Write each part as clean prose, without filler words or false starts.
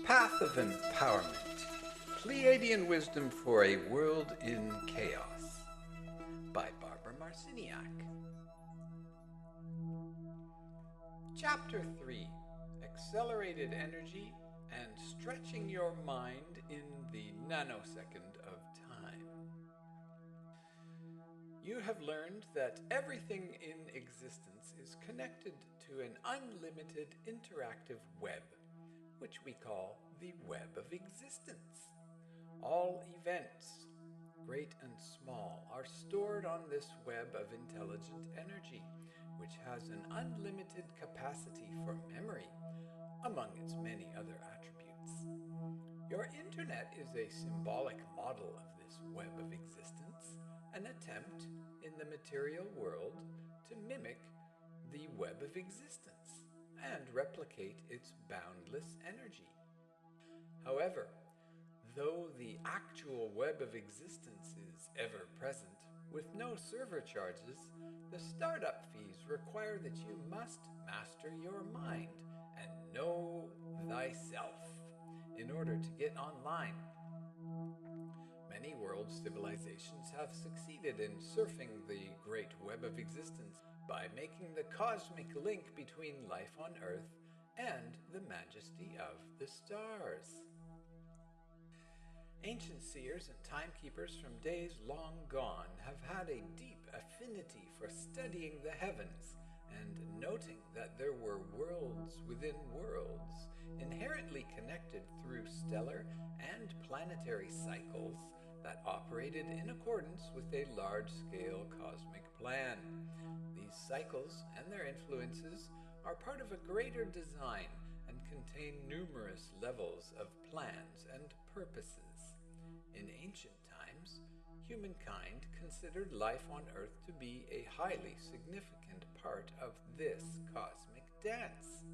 Path of Empowerment, Pleiadian Wisdom for a World in Chaos, by Barbara Marciniak. Chapter 3, Accelerated Energy and Stretching Your Mind in the Nanosecond of Time. You have learned that everything in existence is connected to an unlimited interactive web, which we call the web of existence. All events, great and small, are stored on this web of intelligent energy, which has an unlimited capacity for memory, among its many other attributes. Your internet is a symbolic model of this web of existence, an attempt in the material world to mimic the web of existence and replicate its boundless energy. However, though the actual web of existence is ever present, with no server charges, the startup fees require that you must master your mind and know thyself in order to get online. Many world civilizations have succeeded in surfing the great web of existence by making the cosmic link between life on Earth and the majesty of the stars. Ancient seers and timekeepers from days long gone have had a deep affinity for studying the heavens and noting that there were worlds within worlds, inherently connected through stellar and planetary cycles that operated in accordance with a large-scale cosmic plan. These cycles and their influences are part of a greater design and contain numerous levels of plans and purposes. In ancient times, humankind considered life on Earth to be a highly significant part of this cosmic dance.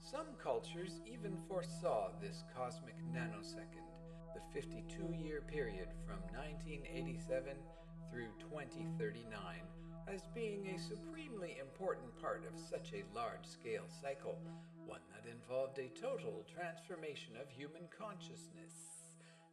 Some cultures even foresaw this cosmic nanosecond, the 52-year period from 1987 through 2039, as being a supremely important part of such a large-scale cycle, one that involved a total transformation of human consciousness.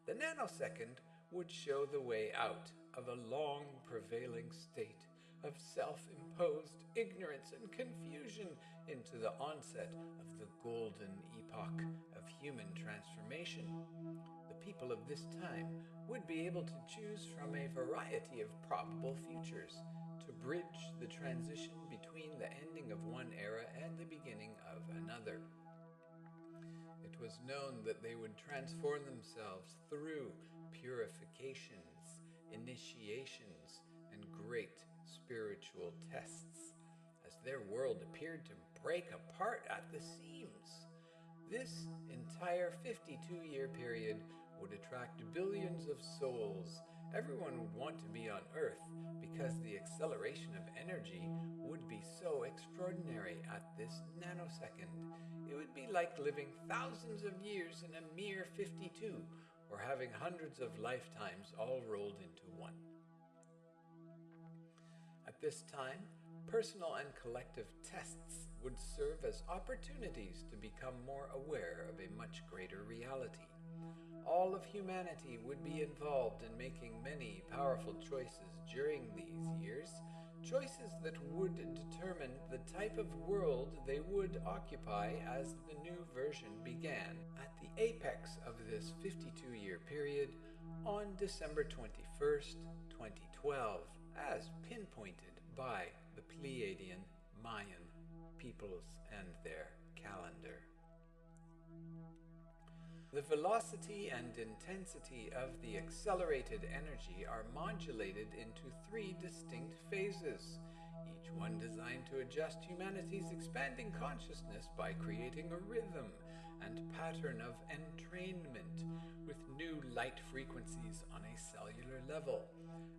The nanosecond would show the way out of a long prevailing state of self-imposed ignorance and confusion into the onset of the golden epoch of human transformation. The people of this time would be able to choose from a variety of probable futures to bridge the transition between the ending of one era and the beginning of another. It was known that they would transform themselves through purifications, initiations, and great spiritual tests, as their world appeared to break apart at the seams. This entire 52-year period would attract billions of souls. Everyone would want to be on Earth because the acceleration of energy would be so extraordinary at this nanosecond. It would be like living thousands of years in a mere 52, or having hundreds of lifetimes all rolled into one. At this time, personal and collective tests would serve as opportunities to become more aware of a much greater reality. All of humanity would be involved in making many powerful choices during these years, choices that would determine the type of world they would occupy as the new version began at the apex of this 52-year period on December 21st, 2012, as pinpointed by the Pleiadian Mayan peoples and their calendar. The velocity and intensity of the accelerated energy are modulated into 3 distinct phases, each one designed to adjust humanity's expanding consciousness by creating a rhythm and pattern of entrainment with new light frequencies on a cellular level.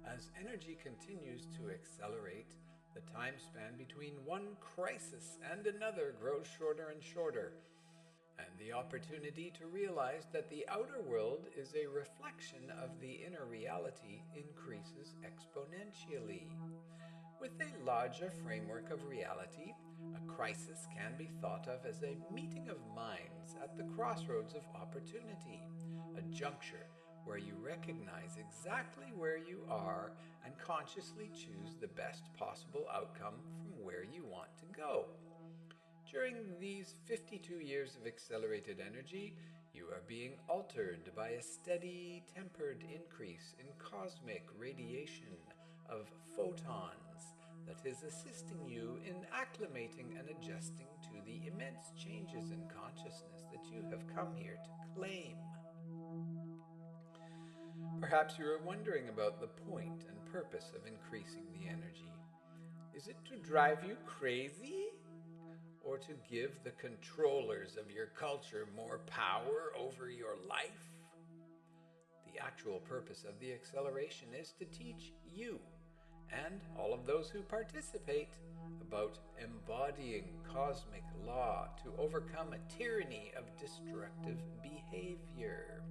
As energy continues to accelerate, the time span between one crisis and another grows shorter and shorter. and the opportunity to realize that the outer world is a reflection of the inner reality increases exponentially. With a larger framework of reality, a crisis can be thought of as a meeting of minds at the crossroads of opportunity, a juncture where you recognize exactly where you are and consciously choose the best possible outcome from where you want to go. During these 52 years of accelerated energy, you are being altered by a steady, tempered increase in cosmic radiation of photons that is assisting you in acclimating and adjusting to the immense changes in consciousness that you have come here to claim. Perhaps you are wondering about the point and purpose of increasing the energy. Is it to drive you crazy? Or to give the controllers of your culture more power over your life? The actual purpose of the acceleration is to teach you and all of those who participate about embodying cosmic law to overcome a tyranny of destructive behavior.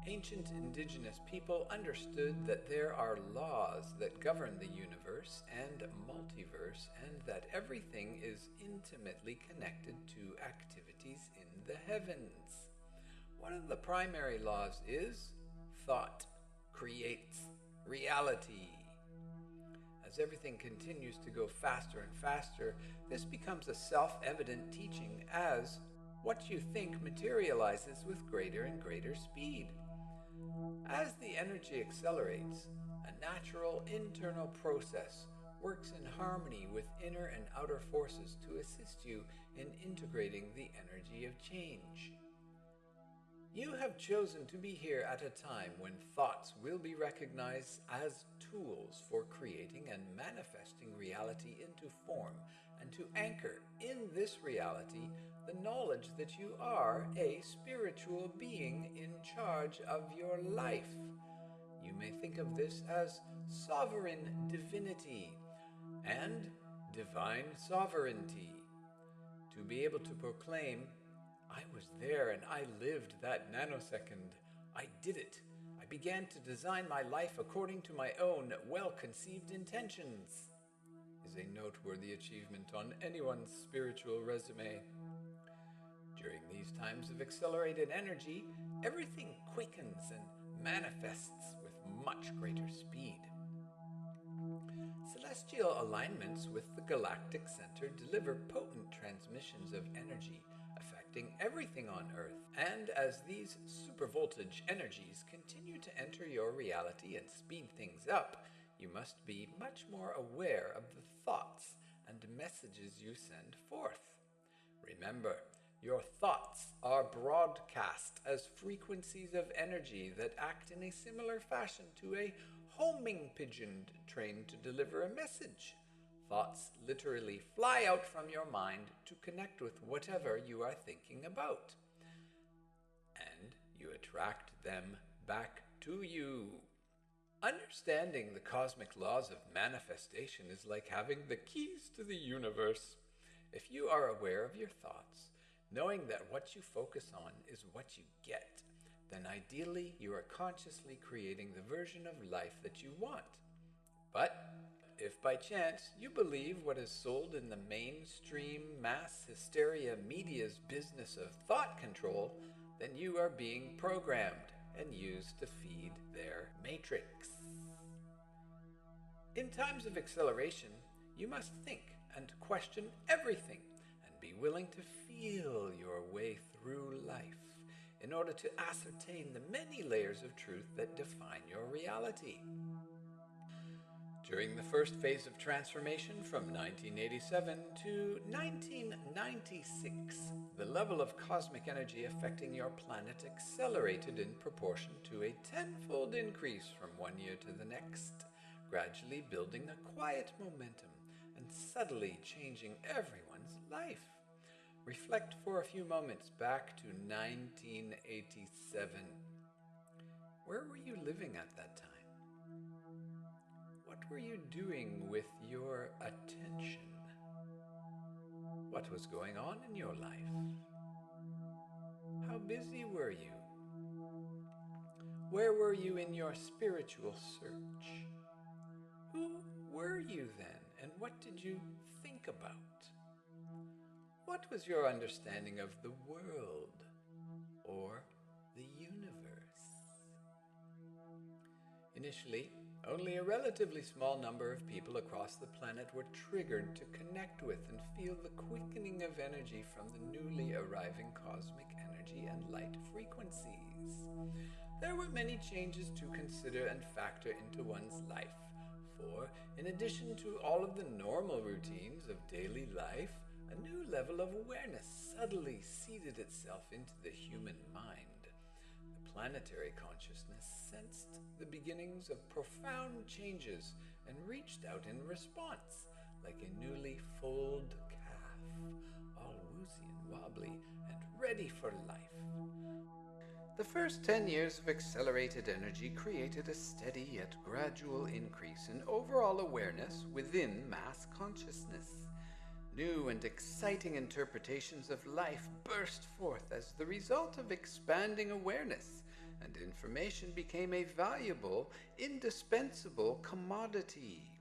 Ancient indigenous people understood that there are laws that govern the universe and multiverse, and that everything is intimately connected to activities in the heavens. One of the primary laws is thought creates reality. As everything continues to go faster and faster, this becomes a self-evident teaching as what you think materializes with greater and greater speed. As the energy accelerates, a natural internal process works in harmony with inner and outer forces to assist you in integrating the energy of change. You have chosen to be here at a time when thoughts will be recognized as tools for creating and manifesting reality into form, and to anchor in this reality the knowledge that you are a spiritual being in charge of your life. You may think of this as sovereign divinity and divine sovereignty. To be able to proclaim, I was there and I lived that nanosecond. I did it. I began to design my life according to my own well-conceived intentions, is a noteworthy achievement on anyone's spiritual resume. During these times of accelerated energy, everything quickens and manifests with much greater speed. Celestial alignments with the galactic center deliver potent transmissions of energy, affecting everything on Earth. And as these supervoltage energies continue to enter your reality and speed things up, you must be much more aware of the thoughts and messages you send forth. Remember, your thoughts are broadcast as frequencies of energy that act in a similar fashion to a homing pigeon trained to deliver a message. Thoughts literally fly out from your mind to connect with whatever you are thinking about. And you attract them back to you. Understanding the cosmic laws of manifestation is like having the keys to the universe. If you are aware of your thoughts, knowing that what you focus on is what you get, then ideally you are consciously creating the version of life that you want. But if by chance you believe what is sold in the mainstream mass hysteria media's business of thought control, then you are being programmed and used to feed their matrix. In times of acceleration, you must think and question everything, be willing to feel your way through life in order to ascertain the many layers of truth that define your reality. During the first phase of transformation from 1987 to 1996, the level of cosmic energy affecting your planet accelerated in proportion to a tenfold increase from one year to the next, gradually building a quiet momentum and subtly changing everyone's life. Reflect for a few moments back to 1987. Where were you living at that time? What were you doing with your attention? What was going on in your life? How busy were you? Where were you in your spiritual search? Who were you then, and what did you think about? What was your understanding of the world or the universe? Initially, only a relatively small number of people across the planet were triggered to connect with and feel the quickening of energy from the newly arriving cosmic energy and light frequencies. There were many changes to consider and factor into one's life, for in addition to all of the normal routines of daily life, a new level of awareness subtly seeded itself into the human mind. The planetary consciousness sensed the beginnings of profound changes and reached out in response, like a newly foaled calf, all woozy and wobbly and ready for life. The first 10 years of accelerated energy created a steady yet gradual increase in overall awareness within mass consciousness. New and exciting interpretations of life burst forth as the result of expanding awareness, and information became a valuable, indispensable commodity.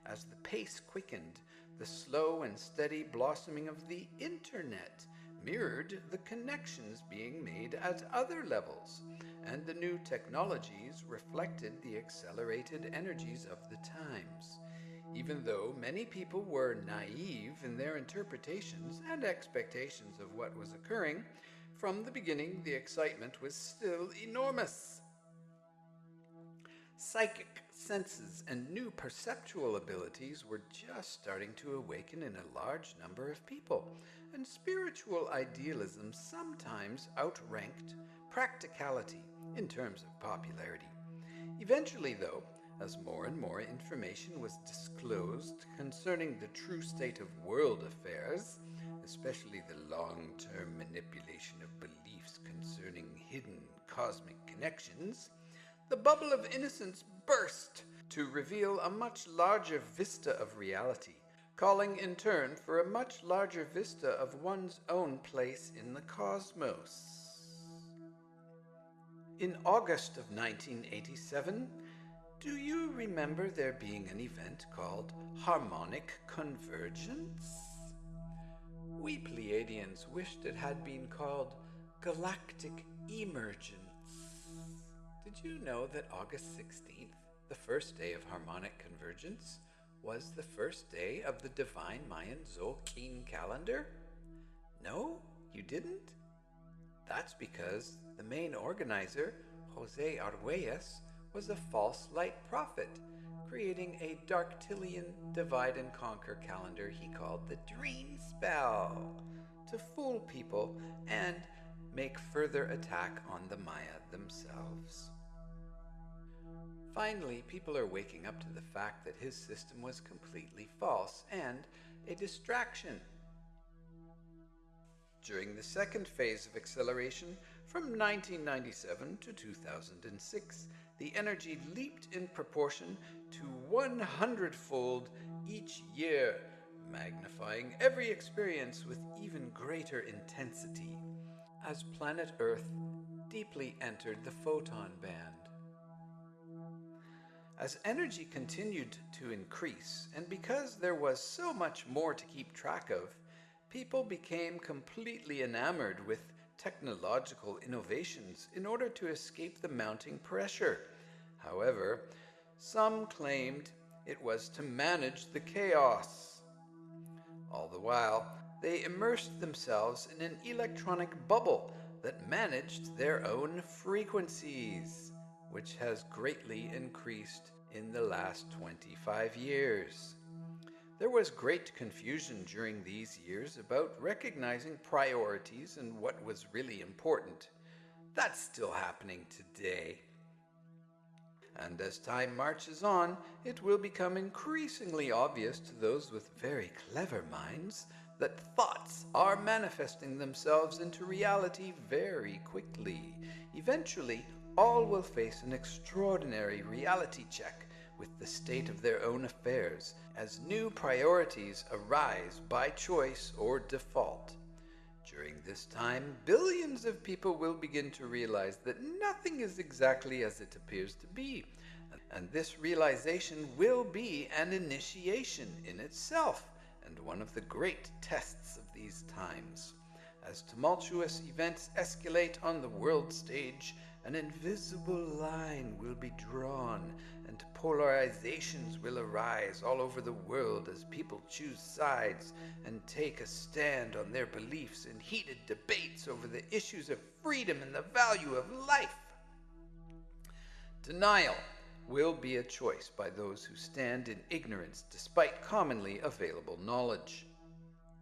As the pace quickened, the slow and steady blossoming of the internet mirrored the connections being made at other levels, and the new technologies reflected the accelerated energies of the times. Even though many people were naive in their interpretations and expectations of what was occurring, from the beginning the excitement was still enormous. Psychic senses and new perceptual abilities were just starting to awaken in a large number of people, and spiritual idealism sometimes outranked practicality in terms of popularity. Eventually, though, as more and more information was disclosed concerning the true state of world affairs, especially the long-term manipulation of beliefs concerning hidden cosmic connections, the bubble of innocence burst to reveal a much larger vista of reality, calling in turn for a much larger vista of one's own place in the cosmos. In August of 1987, do you remember there being an event called harmonic convergence? We Pleiadians wished it had been called galactic emergence. Did you know that August 16th, the first day of harmonic convergence, was the first day of the divine Mayan Zolkin calendar? No, you didn't? That's because the main organizer, Jose Arguelles, was a false light prophet, creating a Darktilian divide and conquer calendar he called the Dream Spell, to fool people and make further attack on the Maya themselves. Finally, people are waking up to the fact that his system was completely false and a distraction. During the second phase of acceleration, from 1997 to 2006, the energy leaped in proportion to 100-fold each year, magnifying every experience with even greater intensity, as planet Earth deeply entered the photon band. As energy continued to increase, and because there was so much more to keep track of, people became completely enamored with technological innovations in order to escape the mounting pressure. However, some claimed it was to manage the chaos. All the while, they immersed themselves in an electronic bubble that managed their own frequencies, which has greatly increased in the last 25 years. There was great confusion during these years about recognizing priorities and what was really important. That's still happening today. And as time marches on, it will become increasingly obvious to those with very clever minds that thoughts are manifesting themselves into reality very quickly. Eventually, all will face an extraordinary reality check with the state of their own affairs as new priorities arise by choice or default. During this time, billions of people will begin to realize that nothing is exactly as it appears to be, and this realization will be an initiation in itself, and one of the great tests of these times. As tumultuous events escalate on the world stage, an invisible line will be drawn, and polarizations will arise all over the world as people choose sides and take a stand on their beliefs in heated debates over the issues of freedom and the value of life. Denial will be a choice by those who stand in ignorance despite commonly available knowledge.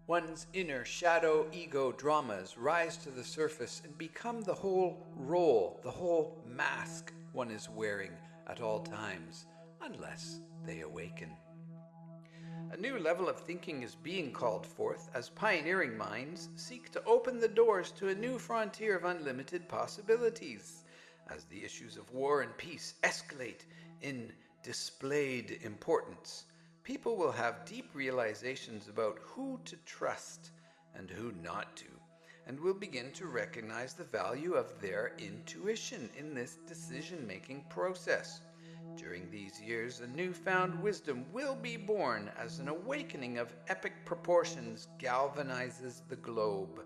One's inner shadow ego dramas rise to the surface and become the whole role, the whole mask one is wearing at all times, unless they awaken. A new level of thinking is being called forth as pioneering minds seek to open the doors to a new frontier of unlimited possibilities. As the issues of war and peace escalate in displayed importance, people will have deep realizations about who to trust and who not to, and will begin to recognize the value of their intuition in this decision-making process. During these years, a newfound wisdom will be born as an awakening of epic proportions galvanizes the globe.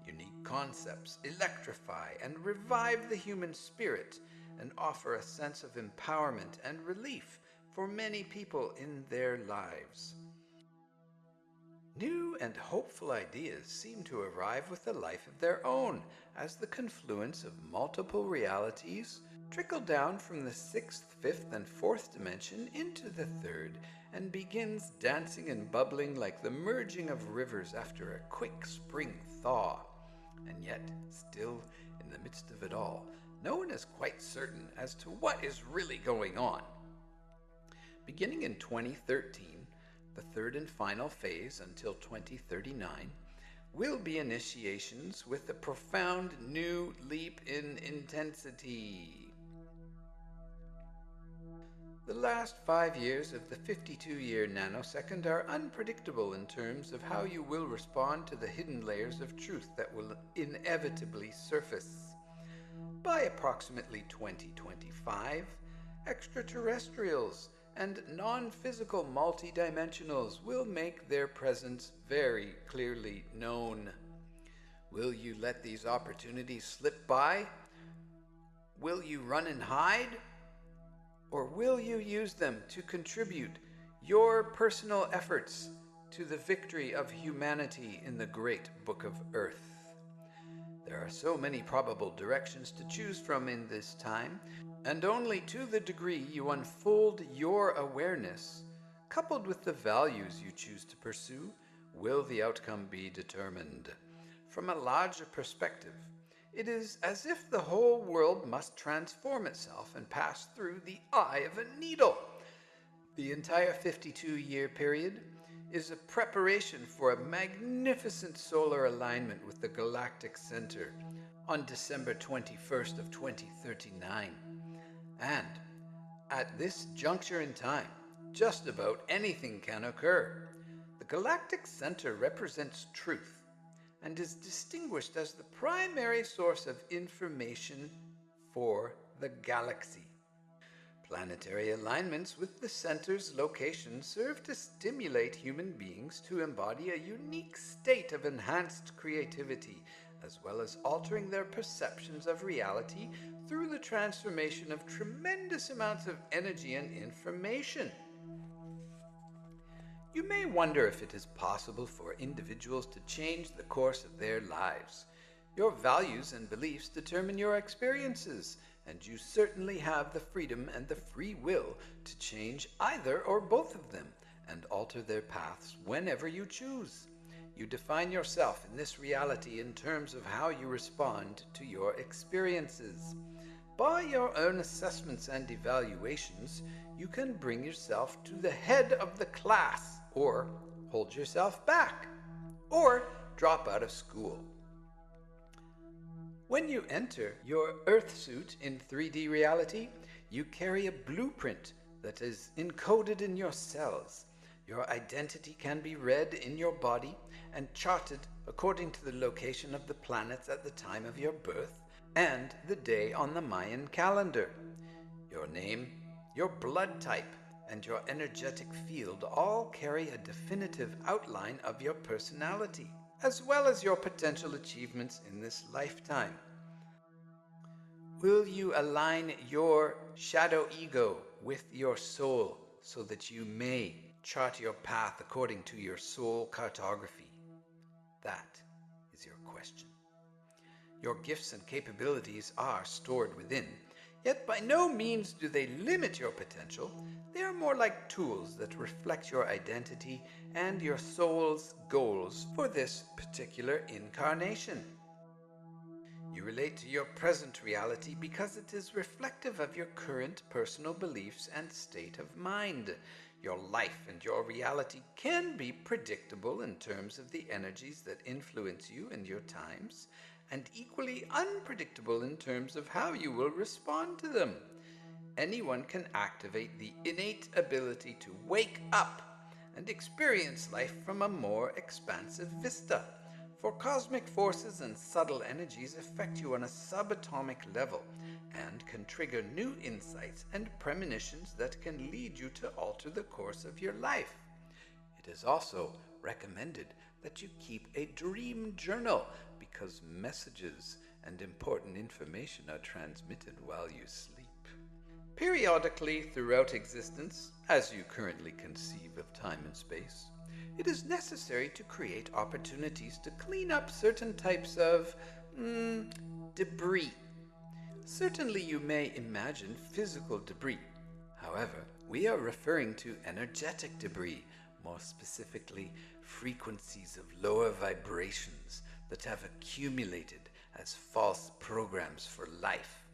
Unique concepts electrify and revive the human spirit and offer a sense of empowerment and relief for many people in their lives. New and hopeful ideas seem to arrive with a life of their own as the confluence of multiple realities trickle down from the 6th, 5th, and 4th dimension into the 3rd and begins dancing and bubbling like the merging of rivers after a quick spring thaw. And yet, still in the midst of it all, no one is quite certain as to what is really going on. Beginning in 2013, the third and final phase until 2039 will be initiations with a profound new leap in intensity. The last 5 years of the 52-year nanosecond are unpredictable in terms of how you will respond to the hidden layers of truth that will inevitably surface. By approximately 2025, extraterrestrials and non-physical multidimensionals will make their presence very clearly known. Will you let these opportunities slip by? Will you run and hide? Or will you use them to contribute your personal efforts to the victory of humanity in the great book of Earth? There are so many probable directions to choose from in this time, and only to the degree you unfold your awareness, coupled with the values you choose to pursue, will the outcome be determined. From a larger perspective, it is as if the whole world must transform itself and pass through the eye of a needle. The entire 52-year period is a preparation for a magnificent solar alignment with the galactic center on December 21st of 2039. And at this juncture in time, just about anything can occur. The galactic center represents truth and is distinguished as the primary source of information for the galaxy. Planetary alignments with the center's location serve to stimulate human beings to embody a unique state of enhanced creativity, as well as altering their perceptions of reality through the transformation of tremendous amounts of energy and information. You may wonder if it is possible for individuals to change the course of their lives. Your values and beliefs determine your experiences, and you certainly have the freedom and the free will to change either or both of them and alter their paths whenever you choose. You define yourself in this reality in terms of how you respond to your experiences. By your own assessments and evaluations, you can bring yourself to the head of the class, or hold yourself back, or drop out of school. When you enter your Earth suit in 3D reality, you carry a blueprint that is encoded in your cells. Your identity can be read in your body and charted according to the location of the planets at the time of your birth and the day on the Mayan calendar. Your name, your blood type, and your energetic field all carry a definitive outline of your personality, as well as your potential achievements in this lifetime. Will you align your shadow ego with your soul so that you may chart your path according to your soul cartography? That is your question. Your gifts and capabilities are stored within, yet by no means do they limit your potential. They are more like tools that reflect your identity and your soul's goals for this particular incarnation. You relate to your present reality because it is reflective of your current personal beliefs and state of mind. Your life and your reality can be predictable in terms of the energies that influence you and your times, and equally unpredictable in terms of how you will respond to them. Anyone can activate the innate ability to wake up and experience life from a more expansive vista. For cosmic forces and subtle energies affect you on a subatomic level and can trigger new insights and premonitions that can lead you to alter the course of your life. It is also recommended that you keep a dream journal because messages and important information are transmitted while you sleep. Periodically throughout existence, as you currently conceive of time and space, it is necessary to create opportunities to clean up certain types of debris. Certainly you may imagine physical debris. However, we are referring to energetic debris, more specifically frequencies of lower vibrations that have accumulated as false programs for life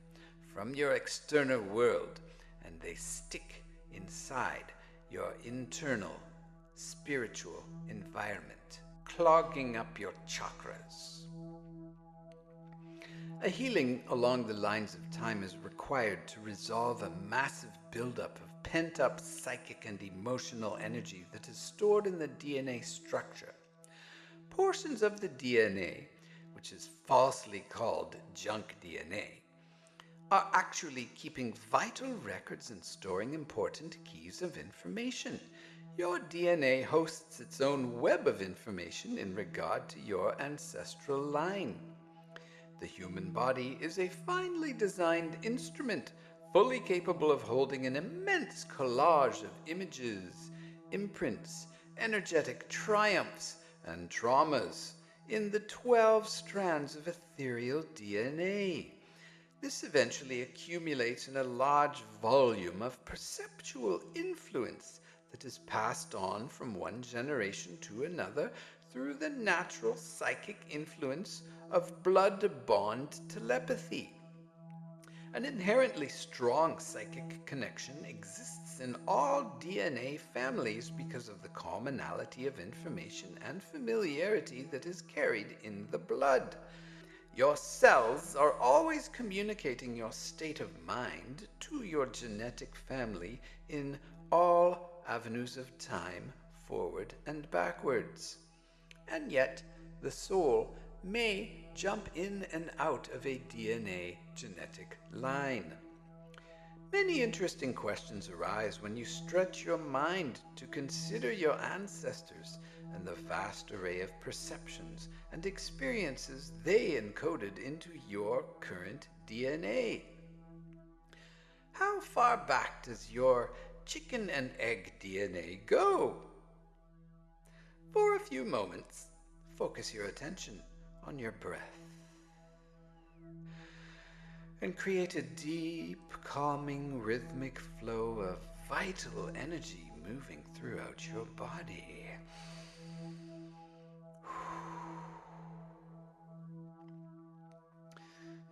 from your external world, and they stick inside your internal spiritual environment, clogging up your chakras. A healing along the lines of time is required to resolve a massive buildup of pent-up psychic and emotional energy that is stored in the DNA structure. Portions of the DNA, which is falsely called junk DNA, are actually keeping vital records and storing important keys of information. Your DNA hosts its own web of information in regard to your ancestral line. The human body is a finely designed instrument, fully capable of holding an immense collage of images, imprints, energetic triumphs, and traumas in the 12 strands of ethereal DNA. This eventually accumulates in a large volume of perceptual influence that is passed on from one generation to another through the natural psychic influence of blood bond telepathy. An inherently strong psychic connection exists in all DNA families because of the commonality of information and familiarity that is carried in the blood. Your cells are always communicating your state of mind to your genetic family in all avenues of time, forward and backwards. And yet, the soul may jump in and out of a DNA genetic line. Many interesting questions arise when you stretch your mind to consider your ancestors and the vast array of perceptions and experiences they encoded into your current DNA. How far back does your chicken and egg DNA go? For a few moments, focus your attention on your breath and create a deep, calming, rhythmic flow of vital energy moving throughout your body.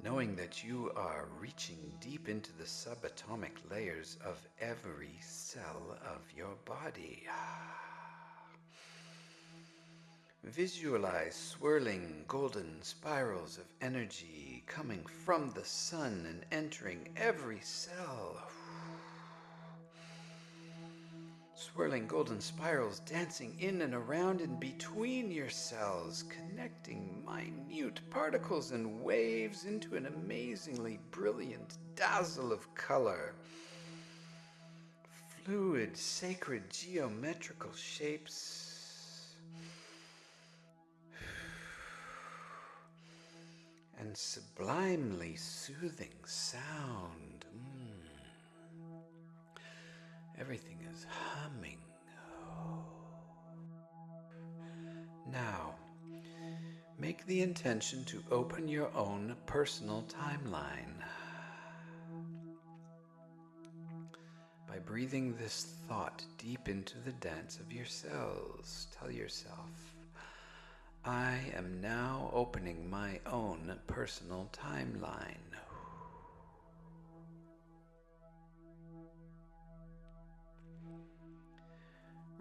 Knowing that you are reaching deep into the subatomic layers of every cell of your body. Visualize swirling golden spirals of energy coming from the sun and entering every cell. swirling golden spirals dancing in and around and between your cells, connecting minute particles and waves into an amazingly brilliant dazzle of color. Fluid, sacred, geometrical shapes and sublimely soothing sound. Everything is humming. Now, make the intention to open your own personal timeline. By breathing this thought deep into the dance of your cells, tell yourself, I am now opening my own personal timeline.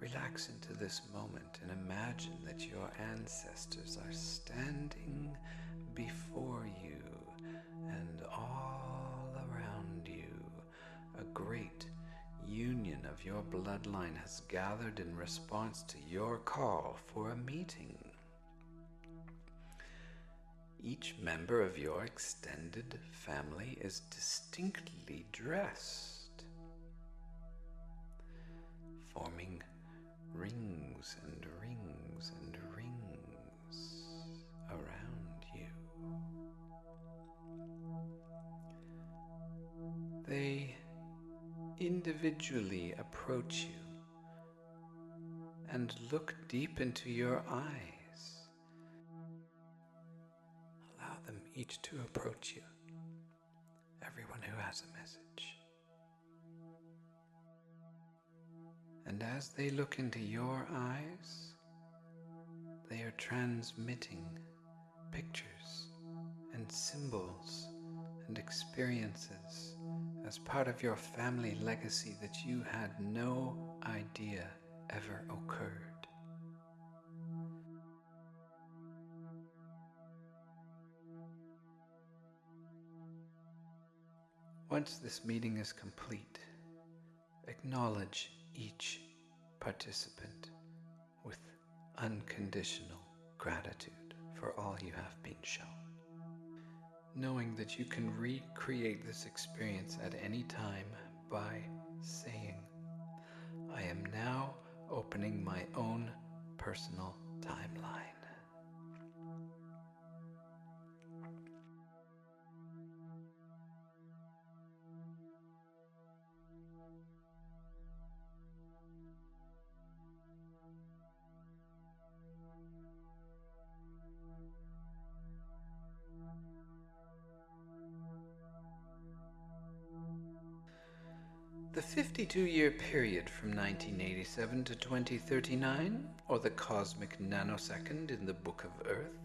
Relax into this moment and imagine that your ancestors are standing before you and all around you. A great union of your bloodline has gathered in response to your call for a meeting. Each member of your extended family is distinctly dressed, forming rings and rings and rings around you. They individually approach you and look deep into your eyes. Allow them each to approach you, everyone who has a message. And as they look into your eyes, they are transmitting pictures and symbols and experiences as part of your family legacy that you had no idea ever occurred. Once this meeting is complete, acknowledge each participant with unconditional gratitude for all you have been shown, knowing that you can recreate this experience at any time by saying, I am now opening my own personal timeline. The 52-year period from 1987 to 2039, or the cosmic nanosecond in the Book of Earth,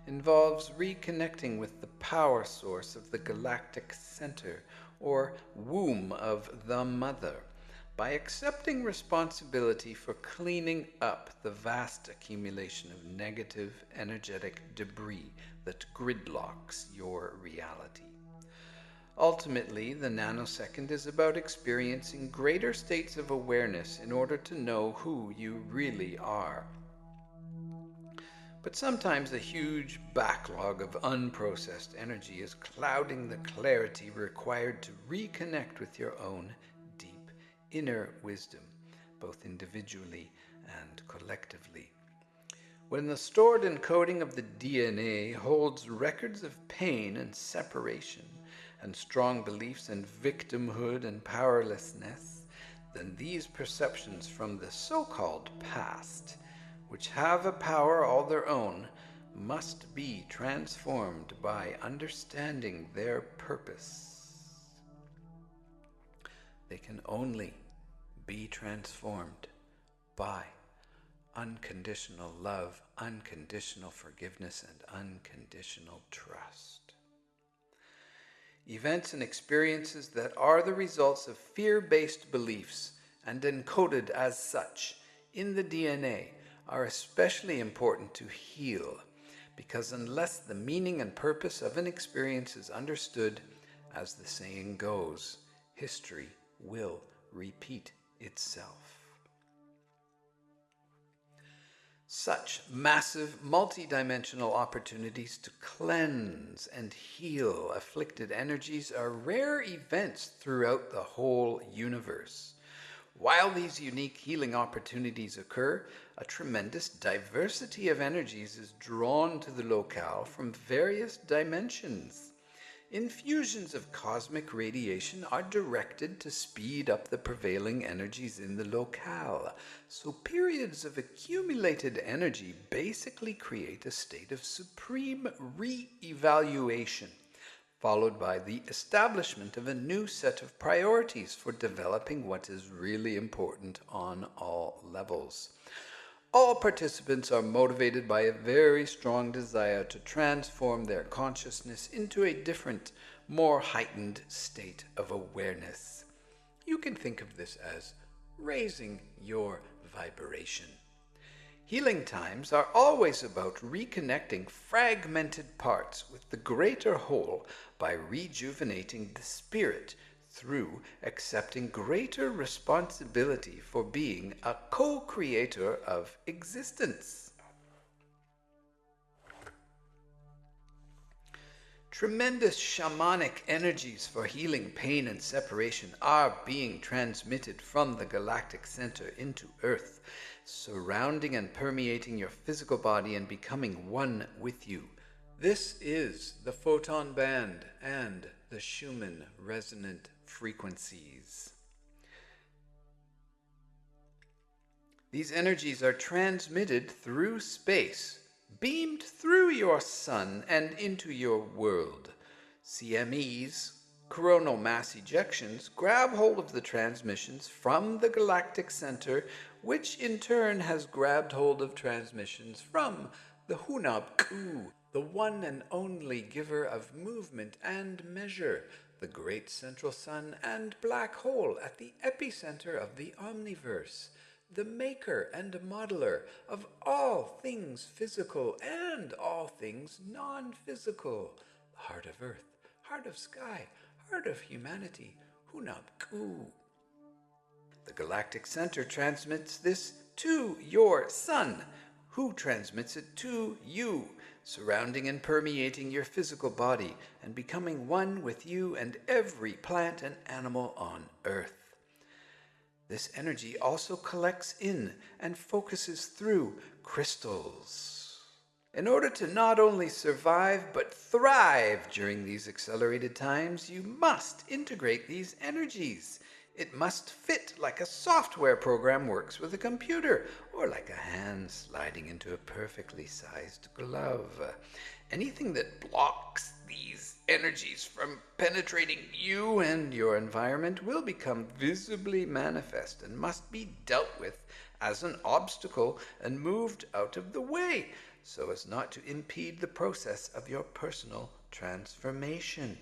involves reconnecting with the power source of the galactic center, or womb of the Mother, by accepting responsibility for cleaning up the vast accumulation of negative energetic debris that gridlocks your reality. Ultimately, the nanosecond is about experiencing greater states of awareness in order to know who you really are. But sometimes a huge backlog of unprocessed energy is clouding the clarity required to reconnect with your own deep inner wisdom, both individually and collectively. When the stored encoding of the DNA holds records of pain and separation, and strong beliefs in victimhood and powerlessness, then these perceptions from the so-called past, which have a power all their own, must be transformed by understanding their purpose. They can only be transformed by unconditional love, unconditional forgiveness, and unconditional trust. Events and experiences that are the results of fear-based beliefs and encoded as such in the DNA are especially important to heal, because unless the meaning and purpose of an experience is understood, as the saying goes, history will repeat itself. Such massive, multidimensional opportunities to cleanse and heal afflicted energies are rare events throughout the whole universe. While these unique healing opportunities occur, a tremendous diversity of energies is drawn to the locale from various dimensions. Infusions of cosmic radiation are directed to speed up the prevailing energies in the locale, so periods of accumulated energy basically create a state of supreme re-evaluation, followed by the establishment of a new set of priorities for developing what is really important on all levels. All participants are motivated by a very strong desire to transform their consciousness into a different, more heightened state of awareness. You can think of this as raising your vibration. Healing times are always about reconnecting fragmented parts with the greater whole by rejuvenating the spirit through accepting greater responsibility for being a co-creator of existence. Tremendous shamanic energies for healing pain and separation are being transmitted from the galactic center into Earth, surrounding and permeating your physical body and becoming one with you. This is the photon band and the Schumann resonant frequencies. These energies are transmitted through space, beamed through your sun and into your world. CMEs, coronal mass ejections, grab hold of the transmissions from the galactic center, which in turn has grabbed hold of transmissions from the Hunab, the one and only giver of movement and measure, the great central sun and black hole at the epicenter of the omniverse, the maker and modeler of all things physical and all things non-physical, the heart of earth, heart of sky, heart of humanity, Hunab. The galactic center transmits this to your sun, who transmits it to you, surrounding and permeating your physical body and becoming one with you and every plant and animal on Earth. This energy also collects in and focuses through crystals. In order to not only survive but thrive during these accelerated times, you must integrate these energies. It must fit like a software program works with a computer, or like a hand sliding into a perfectly sized glove. Anything that blocks these energies from penetrating you and your environment will become visibly manifest and must be dealt with as an obstacle and moved out of the way, so as not to impede the process of your personal transformation.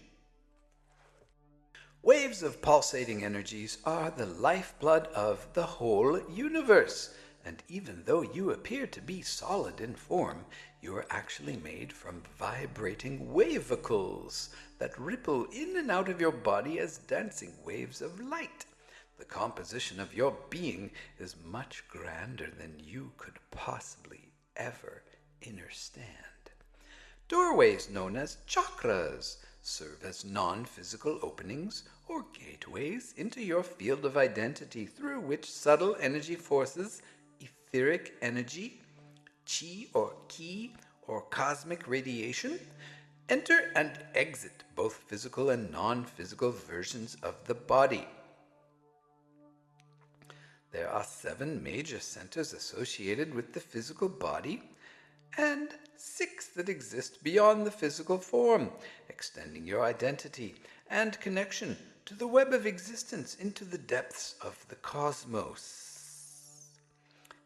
Waves of pulsating energies are the lifeblood of the whole universe, and even though you appear to be solid in form, you are actually made from vibrating wavicles that ripple in and out of your body as dancing waves of light. The composition of your being is much grander than you could possibly ever understand. Doorways known as chakras serve as non-physical openings or gateways into your field of identity through which subtle energy forces, etheric energy, chi or ki or cosmic radiation, enter and exit both physical and non-physical versions of the body. There are 7 major centers associated with the physical body and 6 that exist beyond the physical form, extending your identity and connection to the web of existence into the depths of the cosmos.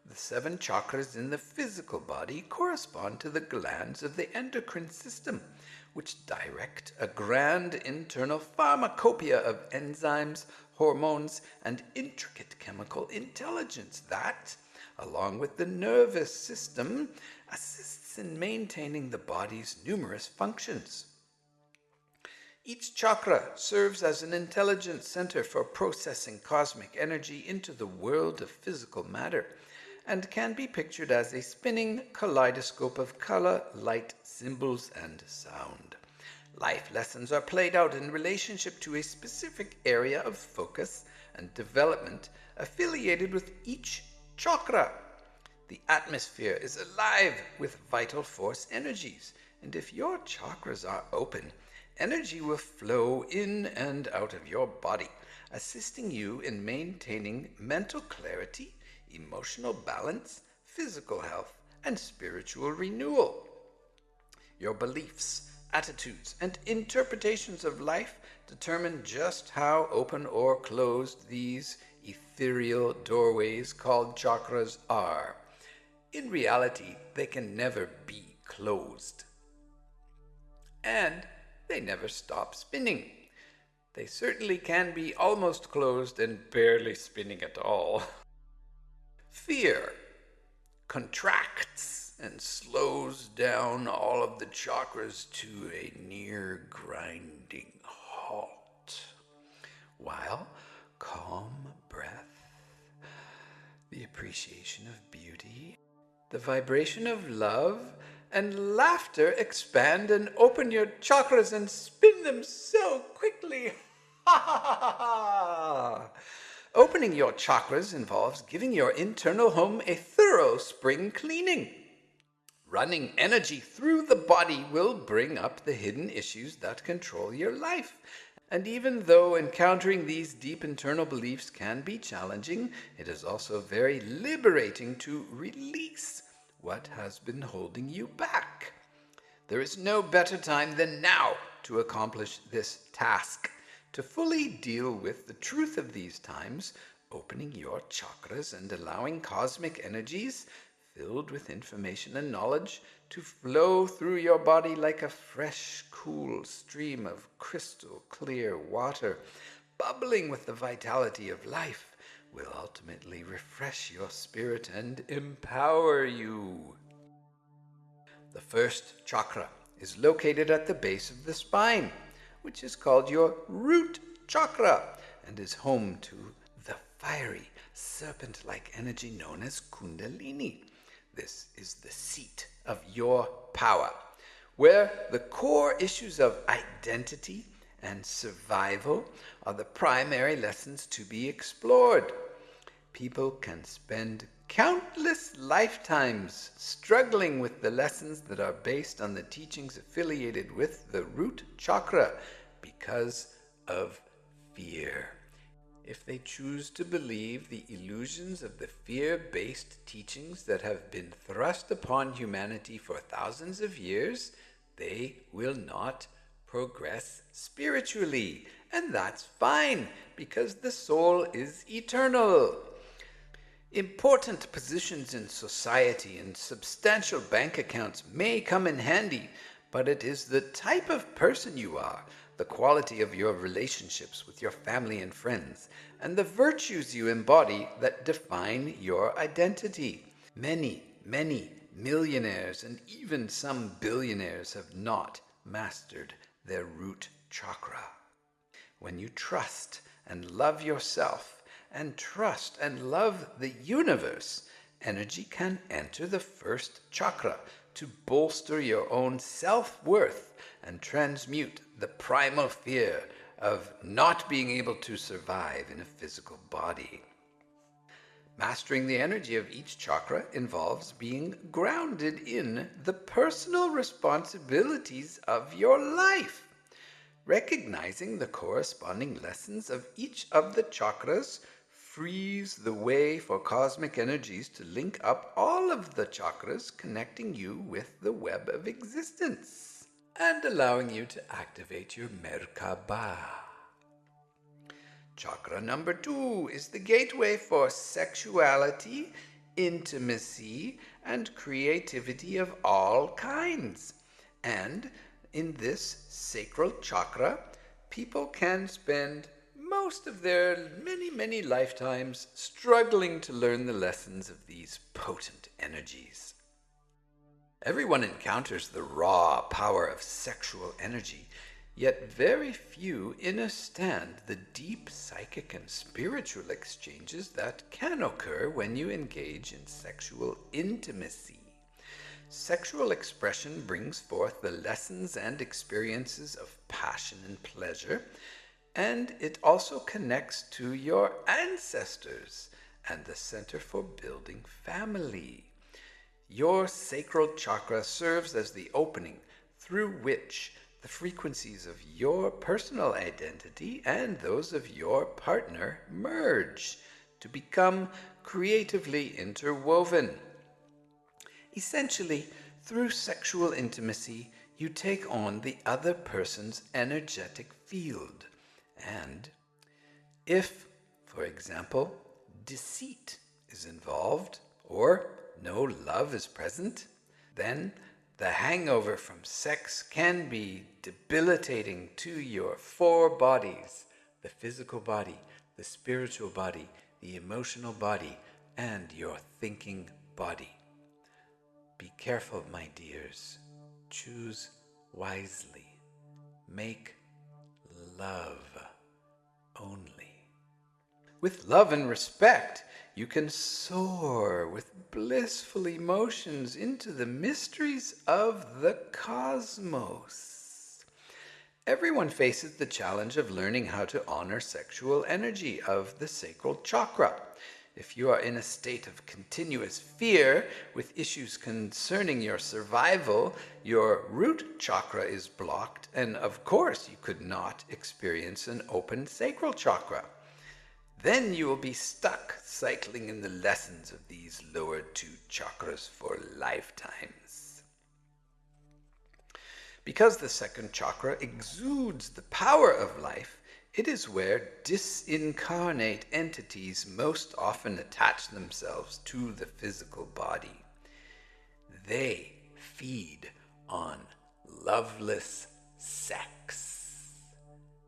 The 7 chakras in the physical body correspond to the glands of the endocrine system, which direct a grand internal pharmacopoeia of enzymes, hormones, and intricate chemical intelligence that, along with the nervous system, assists in maintaining the body's numerous functions. Each chakra serves as an intelligent center for processing cosmic energy into the world of physical matter, and can be pictured as a spinning kaleidoscope of color, light, symbols, and sound. Life lessons are played out in relationship to a specific area of focus and development affiliated with each chakra. The atmosphere is alive with vital force energies, and if your chakras are open, energy will flow in and out of your body, assisting you in maintaining mental clarity, emotional balance, physical health, and spiritual renewal. Your beliefs, attitudes, and interpretations of life determine just how open or closed these ethereal doorways called chakras are. In reality, they can never be closed. And they never stop spinning. They certainly can be almost closed and barely spinning at all. Fear contracts and slows down all of the chakras to a near grinding halt, while calm breath, the appreciation of beauty, the vibration of love, and laughter expand and open your chakras and spin them so quickly. Ha ha ha ha! Opening your chakras involves giving your internal home a thorough spring cleaning. Running energy through the body will bring up the hidden issues that control your life. And even though encountering these deep internal beliefs can be challenging, it is also very liberating to release what has been holding you back. There is no better time than now to accomplish this task. To fully deal with the truth of these times, opening your chakras and allowing cosmic energies filled with information and knowledge to flow through your body like a fresh, cool stream of crystal clear water, bubbling with the vitality of life, will ultimately refresh your spirit and empower you. The first chakra is located at the base of the spine, which is called your root chakra, and is home to the fiery, serpent-like energy known as Kundalini. This is the seat of your power, where the core issues of identity and survival are the primary lessons to be explored. People can spend countless lifetimes struggling with the lessons that are based on the teachings affiliated with the root chakra because of fear. If they choose to believe the illusions of the fear-based teachings that have been thrust upon humanity for thousands of years, they will not progress spiritually. And that's fine, because the soul is eternal. Important positions in society and substantial bank accounts may come in handy, but it is the type of person you are, the quality of your relationships with your family and friends, and the virtues you embody that define your identity. Many millionaires and even some billionaires have not mastered their root chakra. When you trust and love yourself, and trust and love the universe, energy can enter the first chakra to bolster your own self-worth and transmute the primal fear of not being able to survive in a physical body. Mastering the energy of each chakra involves being grounded in the personal responsibilities of your life. Recognizing the corresponding lessons of each of the chakras frees the way for cosmic energies to link up all of the chakras, connecting you with the web of existence and allowing you to activate your Merkaba. Chakra number 2 is the gateway for sexuality, intimacy, and creativity of all kinds. And in this sacral chakra, people can spend most of their many lifetimes struggling to learn the lessons of these potent energies. Everyone encounters the raw power of sexual energy, Yet very few understand the deep psychic and spiritual exchanges that can occur when you engage in sexual intimacy. Sexual expression brings forth the lessons and experiences of passion and pleasure, and it also connects to your ancestors and the center for building family. Your sacral chakra serves as the opening through which the frequencies of your personal identity and those of your partner merge to become creatively interwoven. Essentially, through sexual intimacy, you take on the other person's energetic field. And if, for example, deceit is involved or no love is present, then the hangover from sex can be debilitating to your four bodies: the physical body, the spiritual body, the emotional body, and your thinking body. Be careful, my dears. Choose wisely. Make love only. With love and respect, you can soar with blissful emotions into the mysteries of the cosmos. Everyone faces the challenge of learning how to honor sexual energy of the sacral chakra. If you are in a state of continuous fear with issues concerning your survival, your root chakra is blocked, and of course you could not experience an open sacral chakra. Then you will be stuck cycling in the lessons of these lower two chakras for lifetimes. Because the second chakra exudes the power of life, it is where disincarnate entities most often attach themselves to the physical body. They feed on loveless sex.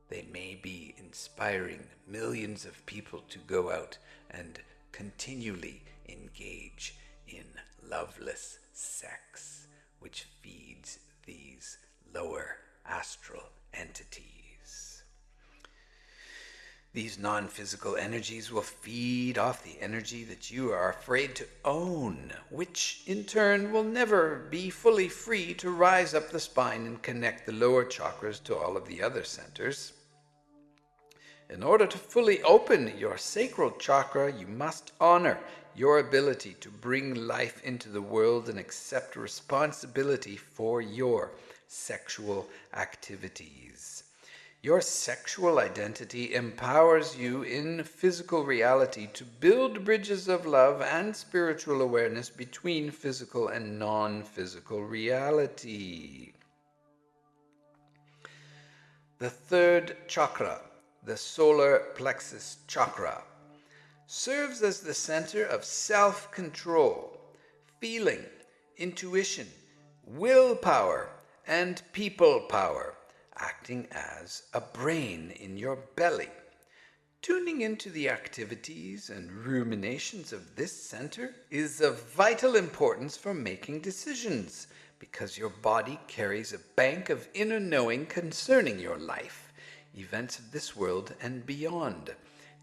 They may be inspiring millions of people to go out and continually engage in loveless sex, which feeds these lower astral entities. These non-physical energies will feed off the energy that you are afraid to own, which in turn will never be fully free to rise up the spine and connect the lower chakras to all of the other centers. In order to fully open your sacral chakra, you must honor your ability to bring life into the world and accept responsibility for your sexual activities. Your sexual identity empowers you in physical reality to build bridges of love and spiritual awareness between physical and non-physical reality. The third chakra, the solar plexus chakra, serves as the center of self-control, feeling, intuition, willpower, and people power, acting as a brain in your belly. Tuning into the activities and ruminations of this center is of vital importance for making decisions, because your body carries a bank of inner knowing concerning your life, events of this world and beyond.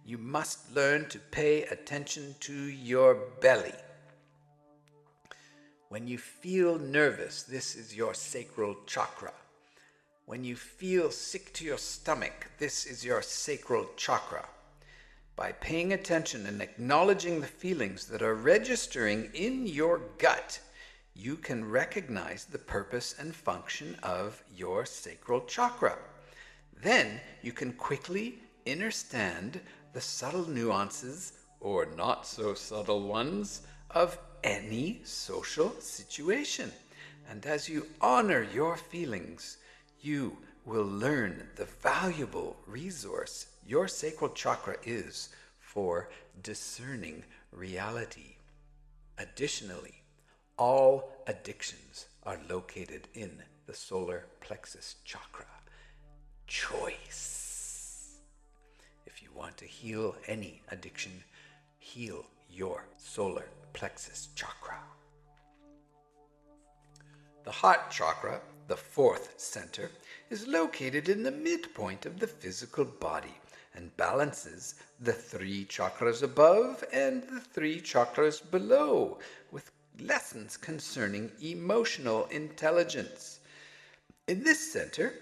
You must learn to pay attention to your belly. When you feel nervous, this is your sacral chakra. When you feel sick to your stomach, this is your sacral chakra. By paying attention and acknowledging the feelings that are registering in your gut, you can recognize the purpose and function of your sacral chakra. Then you can quickly understand the subtle nuances, or not so subtle ones, of any social situation. And as you honor your feelings, you will learn the valuable resource your sacral chakra is for discerning reality. Additionally, all addictions are located in the solar plexus chakra. Choice. If you want to heal any addiction, heal your solar plexus chakra. The heart chakra The fourth center is located in the midpoint of the physical body and balances the 3 chakras above and the 3 chakras below, with lessons concerning emotional intelligence. In this center,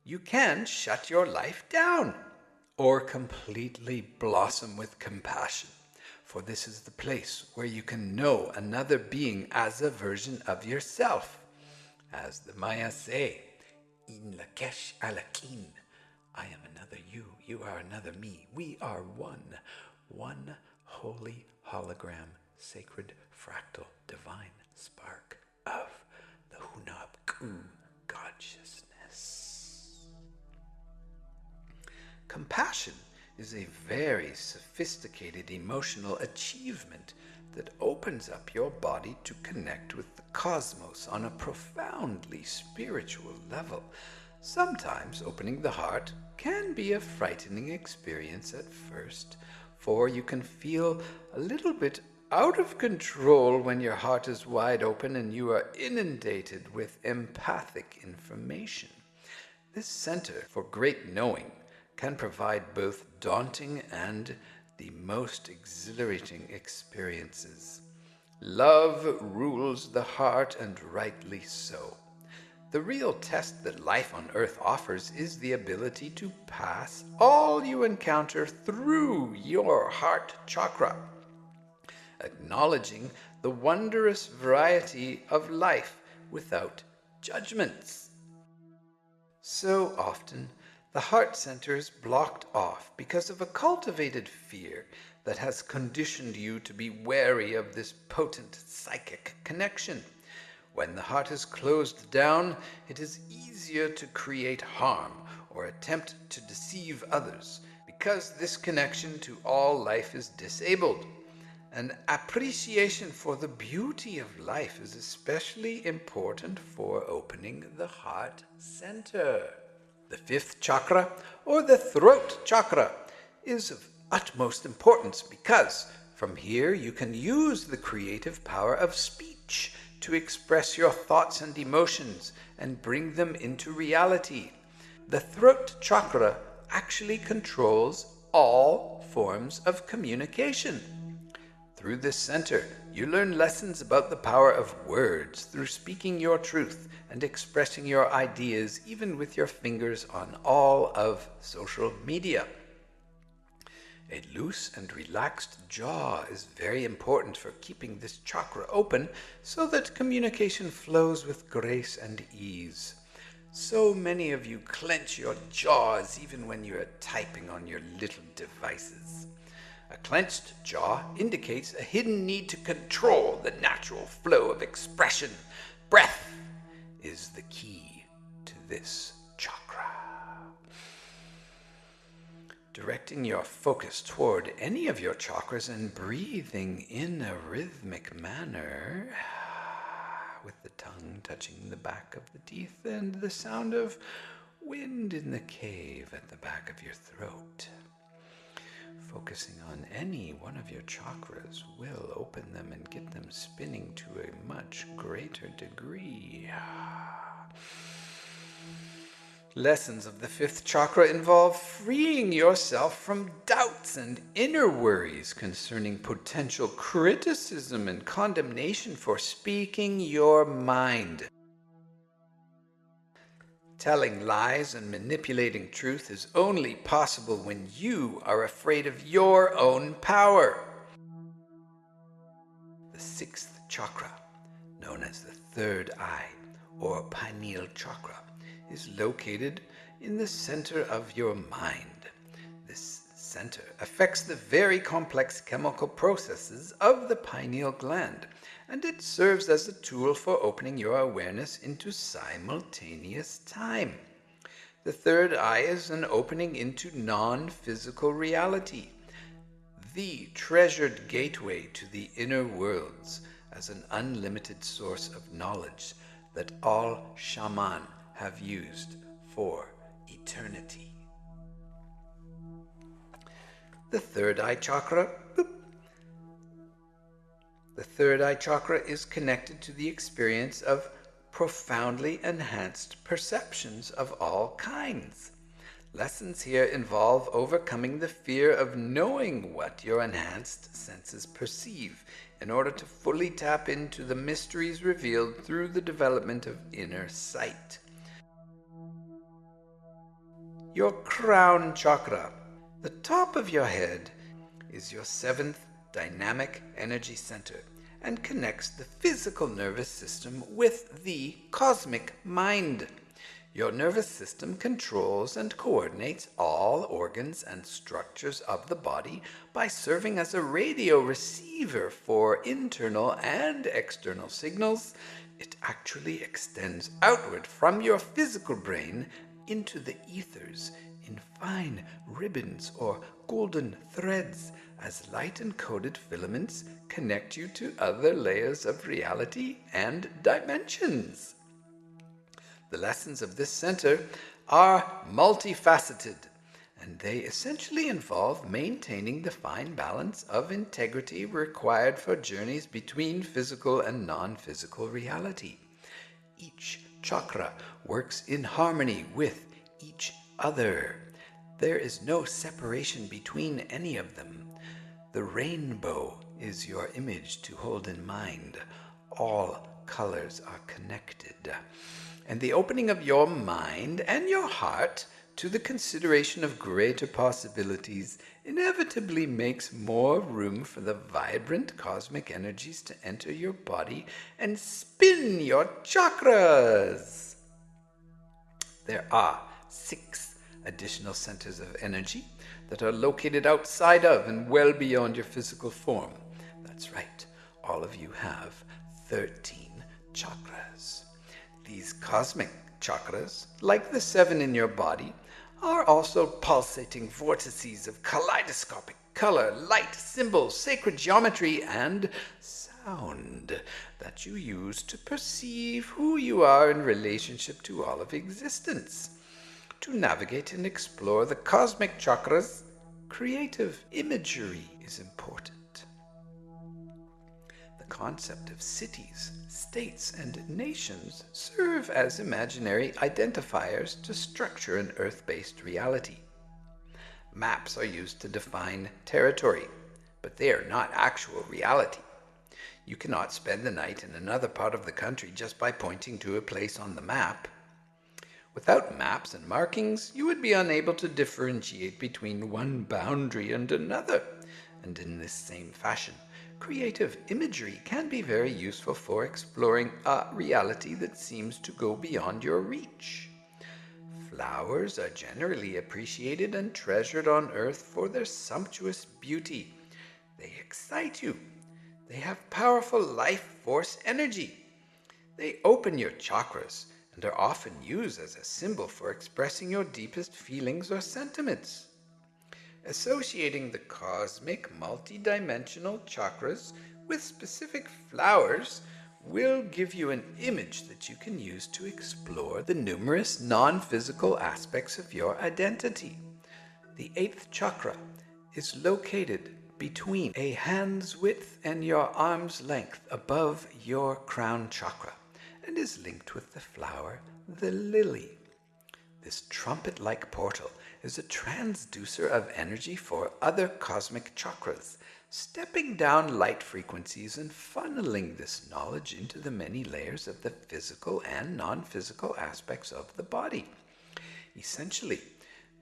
you can shut your life down or completely blossom with compassion, for this is the place where you can know another being as a version of yourself. As the Maya say, in Lak'esh alakin, I am another you, you are another me, we are one holy hologram, sacred, fractal, divine spark of the Hunab, God-sciousness. Compassion is a very sophisticated emotional achievement that opens up your body to connect with the cosmos on a profoundly spiritual level. Sometimes opening the heart can be a frightening experience at first, for you can feel a little bit out of control when your heart is wide open and you are inundated with empathic information. This center for great knowing can provide both daunting and the most exhilarating experiences. Love rules the heart, and rightly so. The real test that life on Earth offers is the ability to pass all you encounter through your heart chakra, acknowledging the wondrous variety of life without judgments. So often, the heart center is blocked off because of a cultivated fear that has conditioned you to be wary of this potent psychic connection. When the heart is closed down, it is easier to create harm or attempt to deceive others because this connection to all life is disabled. An appreciation for the beauty of life is especially important for opening the heart center. The 5th chakra, or the throat chakra, is of utmost importance because from here you can use the creative power of speech to express your thoughts and emotions and bring them into reality. The throat chakra actually controls all forms of communication. Through this center, you learn lessons about the power of words through speaking your truth and expressing your ideas even with your fingers on all of social media. A loose and relaxed jaw is very important for keeping this chakra open so that communication flows with grace and ease. So many of you clench your jaws even when you are typing on your little devices. A clenched jaw indicates a hidden need to control the natural flow of expression. Breath is the key to this chakra. Directing your focus toward any of your chakras and breathing in a rhythmic manner, with the tongue touching the back of the teeth and the sound of wind in the cave at the back of your throat. Focusing on any one of your chakras will open them and get them spinning to a much greater degree. Lessons of the 5th chakra involve freeing yourself from doubts and inner worries concerning potential criticism and condemnation for speaking your mind. Telling lies and manipulating truth is only possible when you are afraid of your own power. The 6th chakra, known as the 3rd eye or pineal chakra, is located in the center of your mind. This center affects the very complex chemical processes of the pineal gland, and it serves as a tool for opening your awareness into simultaneous time. The 3rd eye is an opening into non-physical reality, the treasured gateway to the inner worlds as an unlimited source of knowledge that all shaman have used for eternity. The 3rd eye chakra, The 3rd eye chakra is connected to the experience of profoundly enhanced perceptions of all kinds. Lessons here involve overcoming the fear of knowing what your enhanced senses perceive in order to fully tap into the mysteries revealed through the development of inner sight. Your crown chakra. The top of your head is your seventh dynamic energy center and connects the physical nervous system with the cosmic mind. Your nervous system controls and coordinates all organs and structures of the body by serving as a radio receiver for internal and external signals. It actually extends outward from your physical brain into the ethers in fine ribbons or golden threads as light-encoded filaments connect you to other layers of reality and dimensions. The lessons of this center are multifaceted, and they essentially involve maintaining the fine balance of integrity required for journeys between physical and non-physical reality. Each chakra works in harmony with each other. There is no separation between any of them. The rainbow is your image to hold in mind. All colors are connected. And the opening of your mind and your heart to the consideration of greater possibilities inevitably makes more room for the vibrant cosmic energies to enter your body and spin your chakras. There are 6 additional centers of energy that are located outside of and well beyond your physical form. That's right, all of you have 13 chakras. These cosmic chakras, like the 7 in your body, are also pulsating vortices of kaleidoscopic color, light, symbols, sacred geometry, and sound that you use to perceive who you are in relationship to all of existence. To navigate and explore the cosmic chakras, creative imagery is important. The concept of cities, states, and nations serve as imaginary identifiers to structure an earth-based reality. Maps are used to define territory, but they are not actual reality. You cannot spend the night in another part of the country just by pointing to a place on the map. Without maps and markings, you would be unable to differentiate between one boundary and another, and in this same fashion, creative imagery can be very useful for exploring a reality that seems to go beyond your reach. Flowers are generally appreciated and treasured on Earth for their sumptuous beauty. They excite you. They have powerful life force energy. They open your chakras and are often used as a symbol for expressing your deepest feelings or sentiments. Associating the cosmic multidimensional chakras with specific flowers will give you an image that you can use to explore the numerous non-physical aspects of your identity. The 8th chakra is located between a hand's width and your arm's length above your crown chakra and is linked with the flower, the lily. This trumpet-like portal is a transducer of energy for other cosmic chakras, stepping down light frequencies and funneling this knowledge into the many layers of the physical and non-physical aspects of the body. Essentially,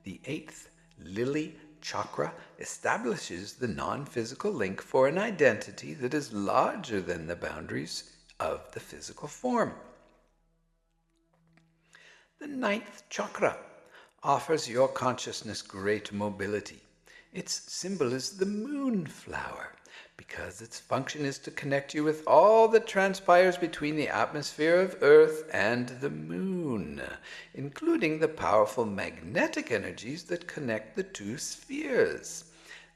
the 8th lily chakra establishes the non-physical link for an identity that is larger than the boundaries of the physical form. The 9th chakra offers your consciousness great mobility. Its symbol is the moonflower, because its function is to connect you with all that transpires between the atmosphere of Earth and the moon, including the powerful magnetic energies that connect the 2 spheres.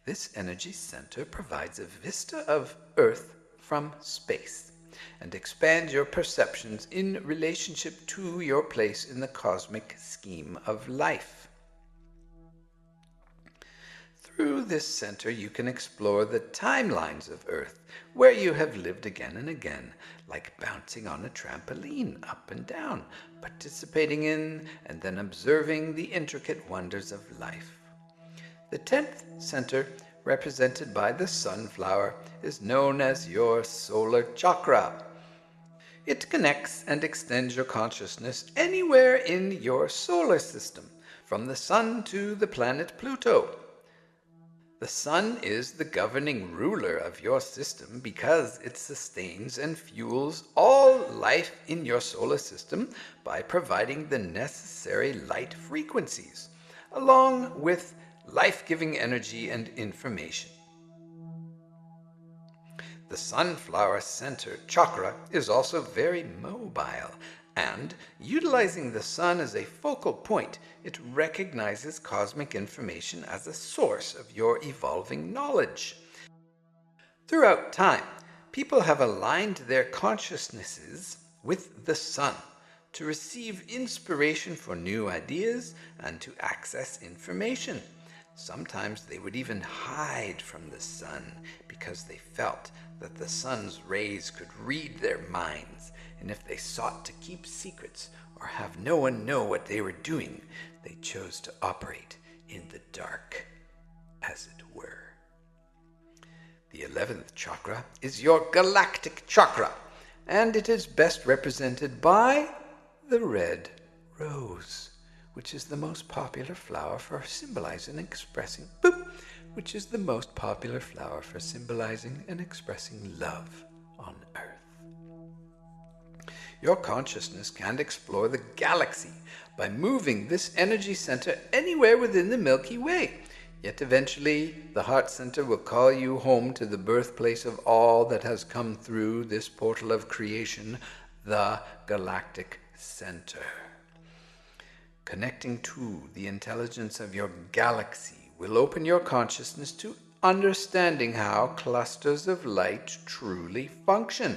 This energy center provides a vista of Earth from space and expands your perceptions in relationship to your place in the cosmic scheme of life. Through this center, you can explore the timelines of Earth, where you have lived again and again, like bouncing on a trampoline up and down, participating in and then observing the intricate wonders of life. The 10th center, represented by the sunflower, is known as your solar chakra. It connects and extends your consciousness anywhere in your solar system, from the sun to the planet Pluto. The sun is the governing ruler of your system because it sustains and fuels all life in your solar system by providing the necessary light frequencies, along with life-giving energy and information. The sunflower center chakra is also very mobile, and utilizing the sun as a focal point, it recognizes cosmic information as a source of your evolving knowledge. Throughout time, people have aligned their consciousnesses with the sun to receive inspiration for new ideas and to access information. Sometimes they would even hide from the sun because they felt that the sun's rays could read their minds, and if they sought to keep secrets or have no one know what they were doing, they chose to operate in the dark, as it were. The 11th chakra is your galactic chakra, and it is best represented by the red rose, which is the most popular flower for symbolizing and expressing love on Earth. Your consciousness can explore the galaxy by moving this energy center anywhere within the Milky Way. Yet eventually, the heart center will call you home to the birthplace of all that has come through this portal of creation, the galactic center. Connecting to the intelligence of your galaxy will open your consciousness to understanding how clusters of light truly function.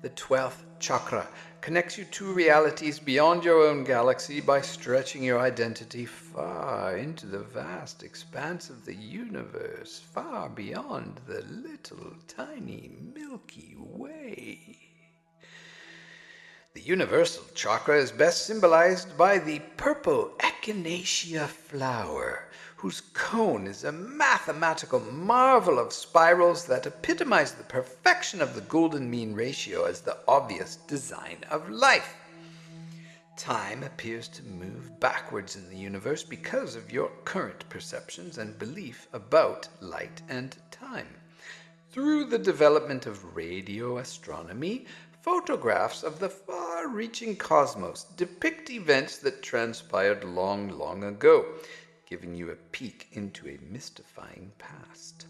The 12th chakra connects you to realities beyond your own galaxy by stretching your identity far into the vast expanse of the universe, far beyond the little tiny Milky Way. The universal chakra is best symbolized by the purple echinacea flower, whose cone is a mathematical marvel of spirals that epitomize the perfection of the golden mean ratio as the obvious design of life. Time appears to move backwards in the universe because of your current perceptions and belief about light and time. Through the development of radio astronomy, photographs of the far-reaching cosmos depict events that transpired long, long ago, giving you a peek into a mystifying past.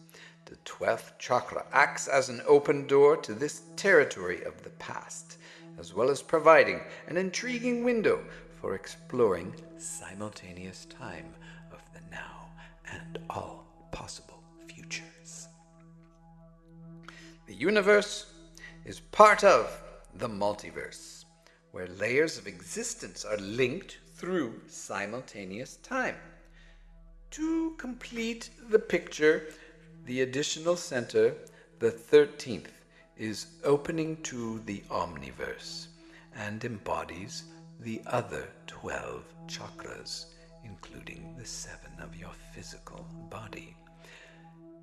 The 12th chakra acts as an open door to this territory of the past, as well as providing an intriguing window for exploring simultaneous time of the now and all possible futures. The universe is part of the multiverse, where layers of existence are linked through simultaneous time. To complete the picture, the additional center, the 13th, is opening to the omniverse and embodies the other 12 chakras, including the 7 of your physical body.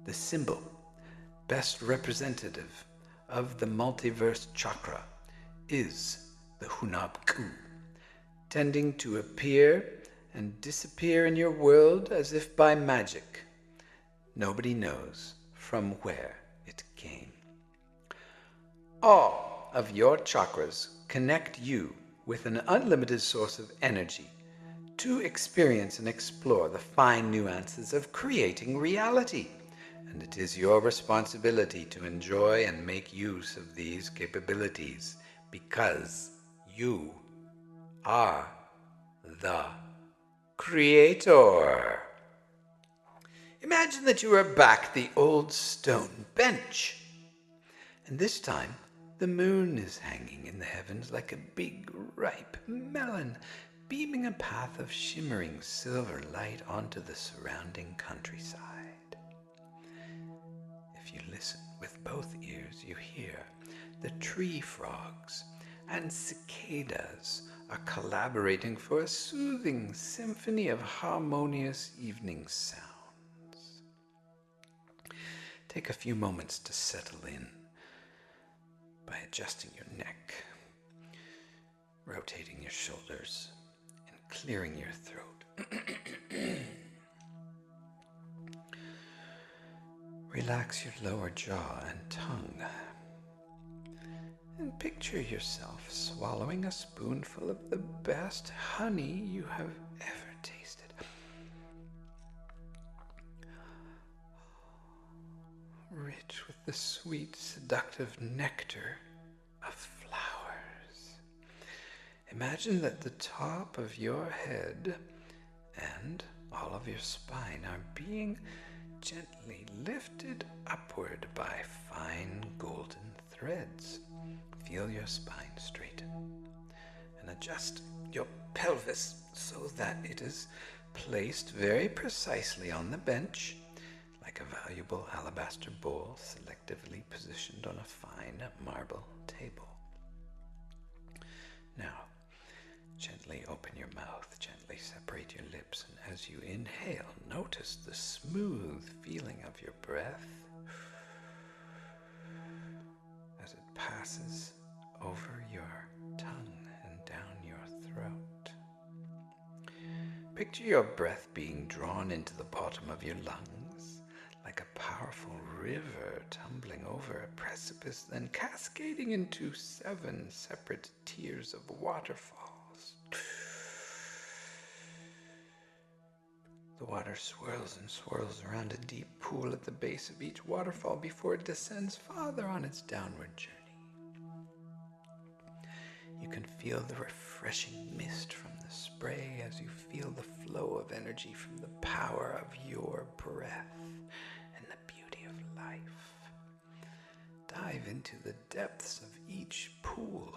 The symbol best representative of the multiverse chakra is the Hunab, tending to appear and disappear in your world as if by magic. Nobody knows from where it came. All of your chakras connect you with an unlimited source of energy to experience and explore the fine nuances of creating reality. And it is your responsibility to enjoy and make use of these capabilities, because you are the Creator. Imagine that you are back at the old stone bench, and this time the moon is hanging in the heavens like a big ripe melon, beaming a path of shimmering silver light onto the surrounding countryside. If you listen with both ears, you hear the tree frogs and cicadas are collaborating for a soothing symphony of harmonious evening sounds. Take a few moments to settle in by adjusting your neck, rotating your shoulders, and clearing your throat. Relax your lower jaw and tongue. And picture yourself swallowing a spoonful of the best honey you have ever tasted. Rich with the sweet, seductive nectar of flowers. Imagine that the top of your head and all of your spine are being gently lifted upward by fine golden threads. Feel your spine straighten and adjust your pelvis so that it is placed very precisely on the bench, like a valuable alabaster bowl selectively positioned on a fine marble table. Now, gently open your mouth, gently separate your lips, and as you inhale, notice the smooth feeling of your breath as it passes over your tongue and down your throat. Picture your breath being drawn into the bottom of your lungs like a powerful river tumbling over a precipice, then cascading into 7 separate tiers of waterfalls. The water swirls and swirls around a deep pool at the base of each waterfall before it descends farther on its downward journey. You can feel the refreshing mist from the spray as you feel the flow of energy from the power of your breath and the beauty of life. Dive into the depths of each pool.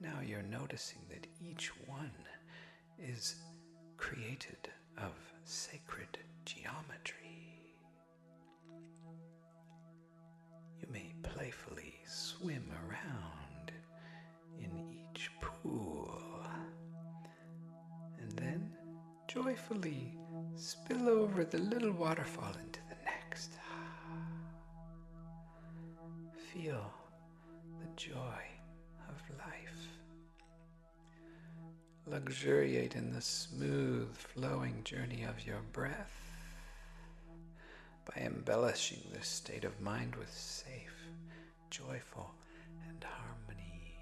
Now you're noticing that each one is created of sacred geometry. You may playfully swim around in each pool and then joyfully spill over the little waterfall into the next. Feel the joy of life. Luxuriate in the smooth flowing journey of your breath by embellishing this state of mind with safe, joyful, and harmony.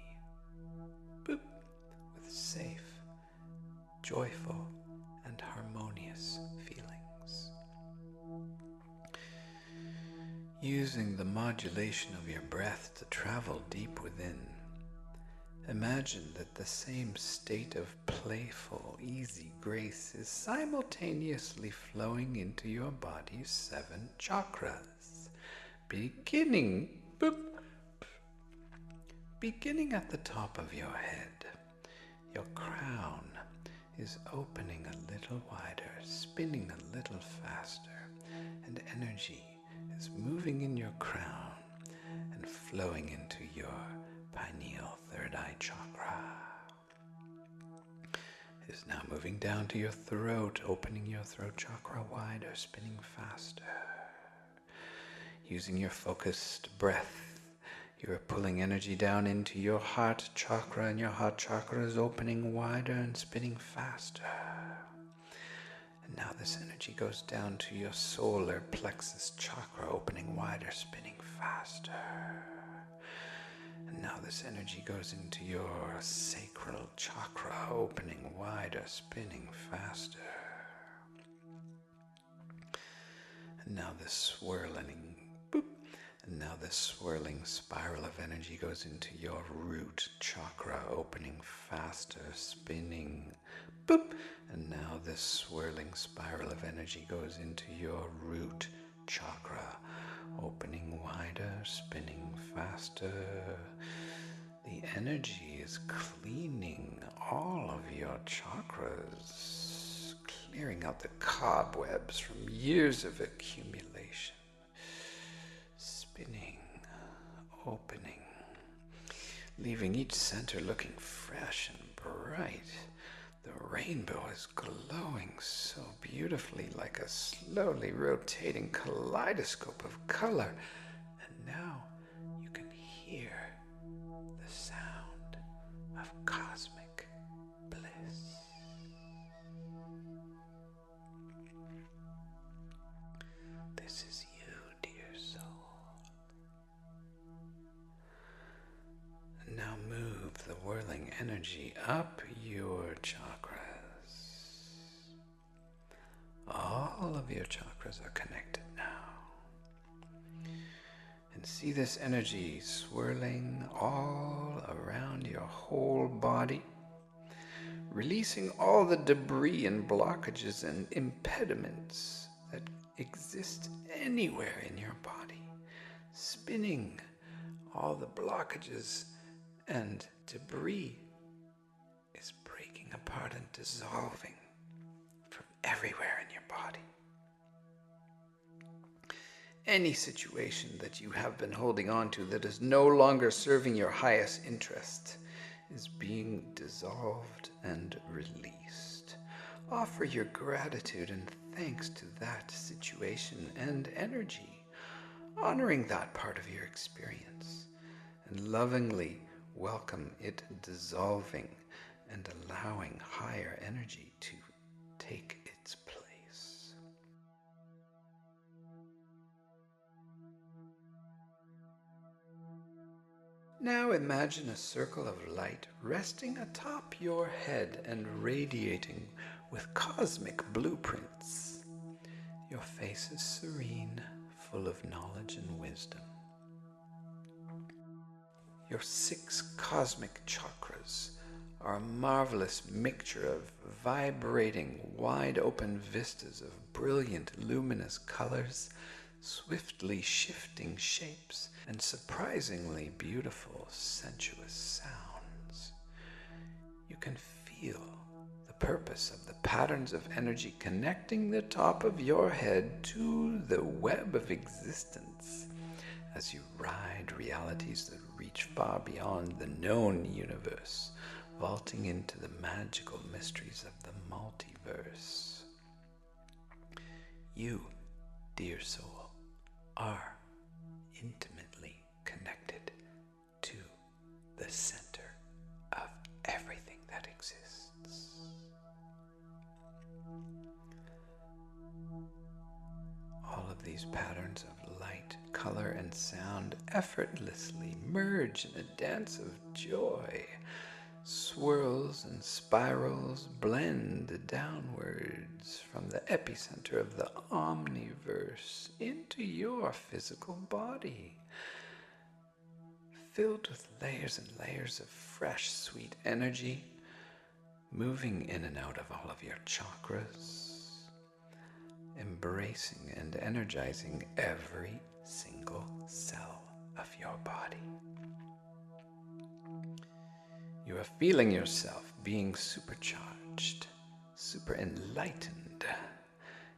Boop. With safe, joyful, and harmonious feelings. Using the modulation of your breath to travel deep within, imagine that the same state of playful, easy grace is simultaneously flowing into your body's 7 chakras, beginning at the top of your head. Your crown is opening a little wider, spinning a little faster, and energy is moving in your crown and flowing into your pineal third eye chakra. It is now moving down to your throat, opening your throat chakra wider, spinning faster. Using your focused breath, you are pulling energy down into your heart chakra, and your heart chakra is opening wider and spinning faster. And now this energy goes down to your solar plexus chakra, opening wider, spinning faster. And now this energy goes into your sacral chakra, opening wider, spinning faster. And now this swirling spiral of energy goes into your root chakra, opening faster, spinning, boop. And now this swirling spiral of energy goes into your root chakra, opening wider, spinning faster. The energy is cleaning all of your chakras, clearing out the cobwebs from years of accumulation, spinning, opening, leaving each center looking fresh and bright. The rainbow is glowing so beautifully like a slowly rotating kaleidoscope of color. And now you can hear the sound of cosmic bliss. This is you, dear soul. And now move the whirling energy up your chakras. All of your chakras are connected now. And see this energy swirling all around your whole body, releasing all the debris and blockages and impediments that exist anywhere in your body, spinning all the blockages and debris is breaking apart and dissolving from everywhere in your body. Any situation that you have been holding on to that is no longer serving your highest interest is being dissolved and released. Offer your gratitude and thanks to that situation and energy, honoring that part of your experience, and lovingly welcome it dissolving and allowing higher energy to take its place. Now imagine a circle of light resting atop your head and radiating with cosmic blueprints. Your face is serene, full of knowledge and wisdom. Your 6 cosmic chakras are a marvelous mixture of vibrating, wide-open vistas of brilliant, luminous colors, swiftly shifting shapes, and surprisingly beautiful, sensuous sounds. You can feel the purpose of the patterns of energy connecting the top of your head to the web of existence as you ride realities that reach far beyond the known universe, vaulting into the magical mysteries of the multiverse. You, dear soul, are intimately connected to the center of everything that exists. All of these patterns of light, color, and sound effortlessly merge in a dance of joy. Swirls and spirals blend downwards from the epicenter of the omniverse into your physical body, filled with layers and layers of fresh, sweet energy, moving in and out of all of your chakras, embracing and energizing every single cell of your body. You are feeling yourself being supercharged, super enlightened,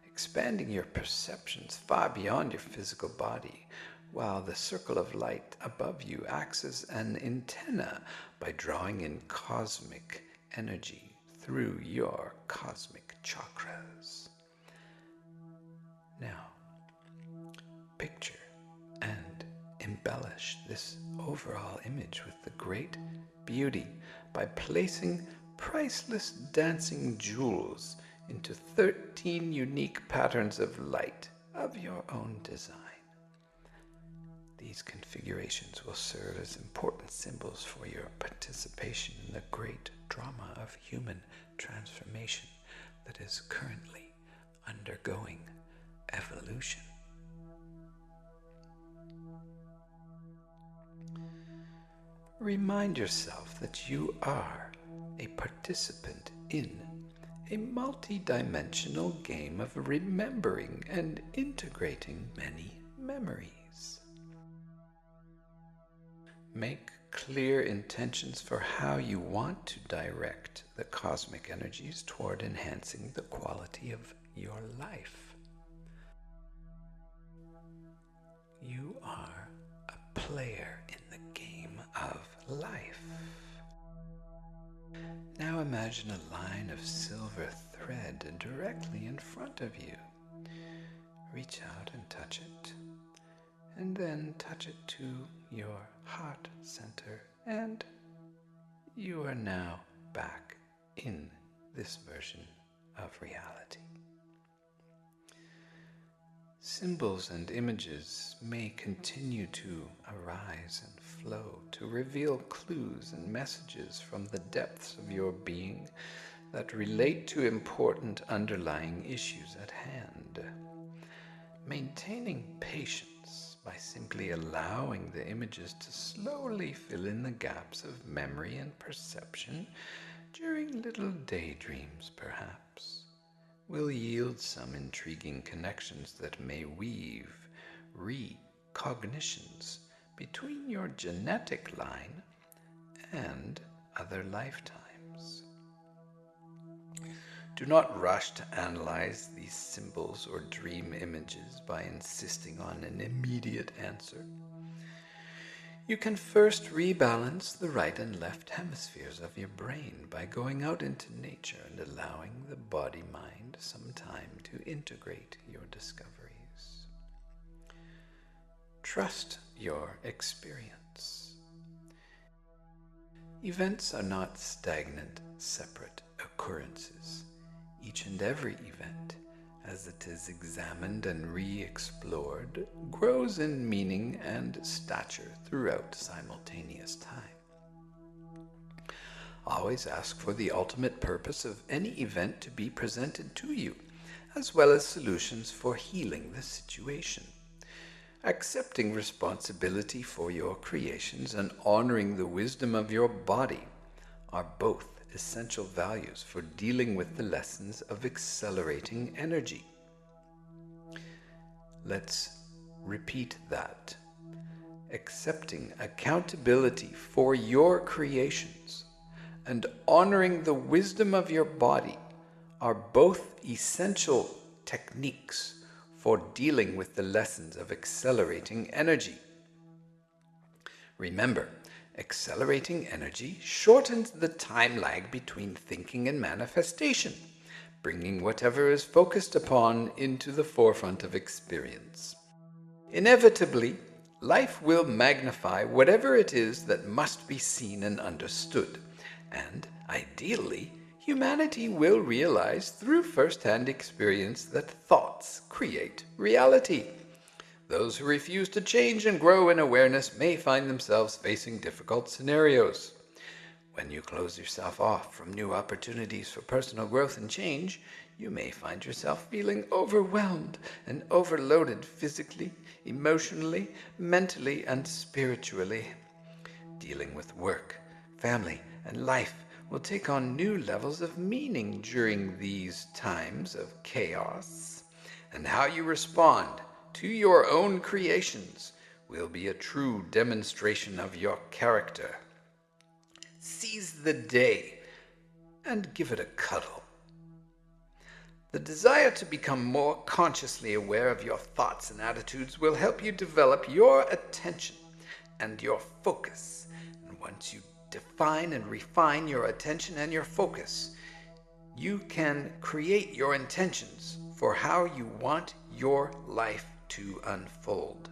expanding your perceptions far beyond your physical body, while the circle of light above you acts as an antenna by drawing in cosmic energy through your cosmic chakras. Now, picture and embellish this overall image with the great beauty by placing priceless dancing jewels into 13 unique patterns of light of your own design. These configurations will serve as important symbols for your participation in the great drama of human transformation that is currently undergoing evolution. Remind yourself that you are a participant in a multi-dimensional game of remembering and integrating many memories. Make clear intentions for how you want to direct the cosmic energies toward enhancing the quality of your life. You are a player in the game of life. Now imagine a line of silver thread directly in front of you. Reach out and touch it, and then touch it to your heart center, and you are now back in this version of reality. Symbols and images may continue to arise and flow to reveal clues and messages from the depths of your being that relate to important underlying issues at hand. Maintaining patience by simply allowing the images to slowly fill in the gaps of memory and perception during little daydreams, perhaps, will yield some intriguing connections that may weave recognitions between your genetic line and other lifetimes. Do not rush to analyze these symbols or dream images by insisting on an immediate answer. You can first rebalance the right and left hemispheres of your brain by going out into nature and allowing the body-mind some time to integrate your discoveries. Trust your experience. Events are not stagnant, separate occurrences. Each and every event, as it is examined and re-explored, grows in meaning and stature throughout simultaneous time. Always ask for the ultimate purpose of any event to be presented to you, as well as solutions for healing the situation. Accepting responsibility for your creations and honoring the wisdom of your body are both essential values for dealing with the lessons of accelerating energy. Let's repeat that. Accepting accountability for your creations and honoring the wisdom of your body are both essential techniques for dealing with the lessons of accelerating energy. Remember, accelerating energy shortens the time lag between thinking and manifestation, bringing whatever is focused upon into the forefront of experience. Inevitably, life will magnify whatever it is that must be seen and understood, and ideally, humanity will realize through first-hand experience that thoughts create reality. Those who refuse to change and grow in awareness may find themselves facing difficult scenarios. When you close yourself off from new opportunities for personal growth and change, you may find yourself feeling overwhelmed and overloaded physically, emotionally, mentally, and spiritually. Dealing with work, family, and life will take on new levels of meaning during these times of chaos, and how you respond to your own creations will be a true demonstration of your character. Seize the day and give it a cuddle. The desire to become more consciously aware of your thoughts and attitudes will help you develop your attention and your focus. And once you define and refine your attention and your focus, you can create your intentions for how you want your life to unfold.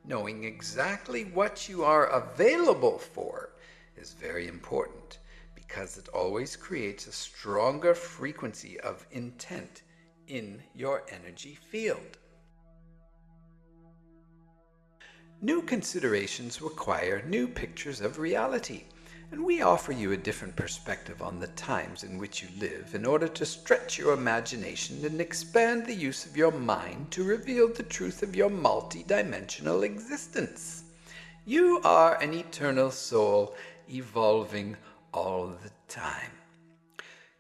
Knowing exactly what you are available for is very important, because it always creates a stronger frequency of intent in your energy field. New considerations require new pictures of reality, and we offer you a different perspective on the times in which you live in order to stretch your imagination and expand the use of your mind to reveal the truth of your multi-dimensional existence. You are an eternal soul, evolving all the time.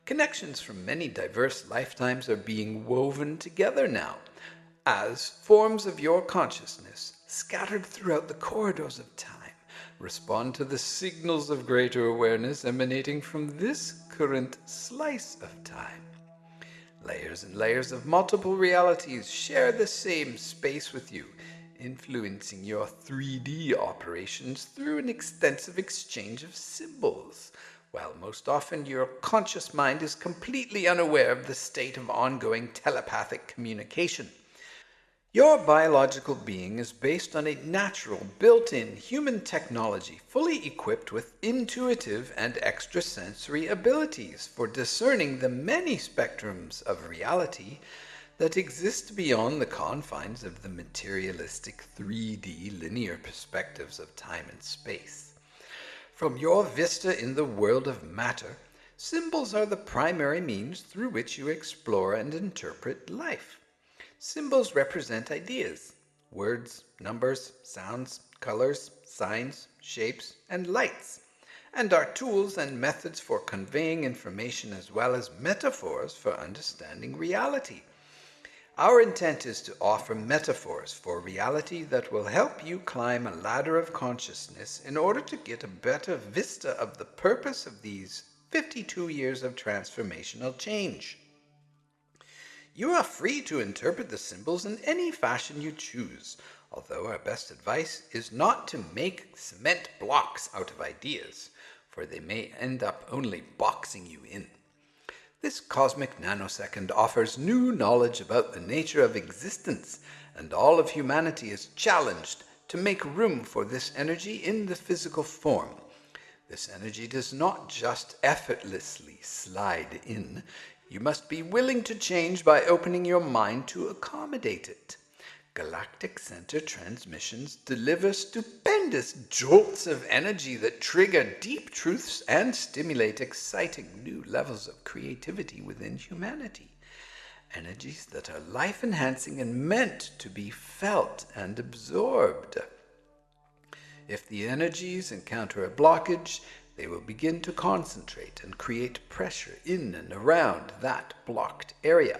Connections from many diverse lifetimes are being woven together now as forms of your consciousness scattered throughout the corridors of time, Respond to the signals of greater awareness emanating from this current slice of time. Layers and layers of multiple realities share the same space with you, influencing your 3D operations through an extensive exchange of symbols, while most often your conscious mind is completely unaware of the state of ongoing telepathic communication. Your biological being is based on a natural, built-in human technology fully equipped with intuitive and extrasensory abilities for discerning the many spectrums of reality that exist beyond the confines of the materialistic 3D linear perspectives of time and space. From your vista in the world of matter, symbols are the primary means through which you explore and interpret life. Symbols represent ideas, words, numbers, sounds, colors, signs, shapes, and lights, and are tools and methods for conveying information as well as metaphors for understanding reality. Our intent is to offer metaphors for reality that will help you climb a ladder of consciousness in order to get a better vista of the purpose of these 52 years of transformational change. You are free to interpret the symbols in any fashion you choose, although our best advice is not to make cement blocks out of ideas, for they may end up only boxing you in. This cosmic nanosecond offers new knowledge about the nature of existence, and all of humanity is challenged to make room for this energy in the physical form. This energy does not just effortlessly slide in. You must be willing to change by opening your mind to accommodate it. Galactic Center transmissions deliver stupendous jolts of energy that trigger deep truths and stimulate exciting new levels of creativity within humanity. Energies that are life-enhancing and meant to be felt and absorbed. If the energies encounter a blockage, they will begin to concentrate and create pressure in and around that blocked area,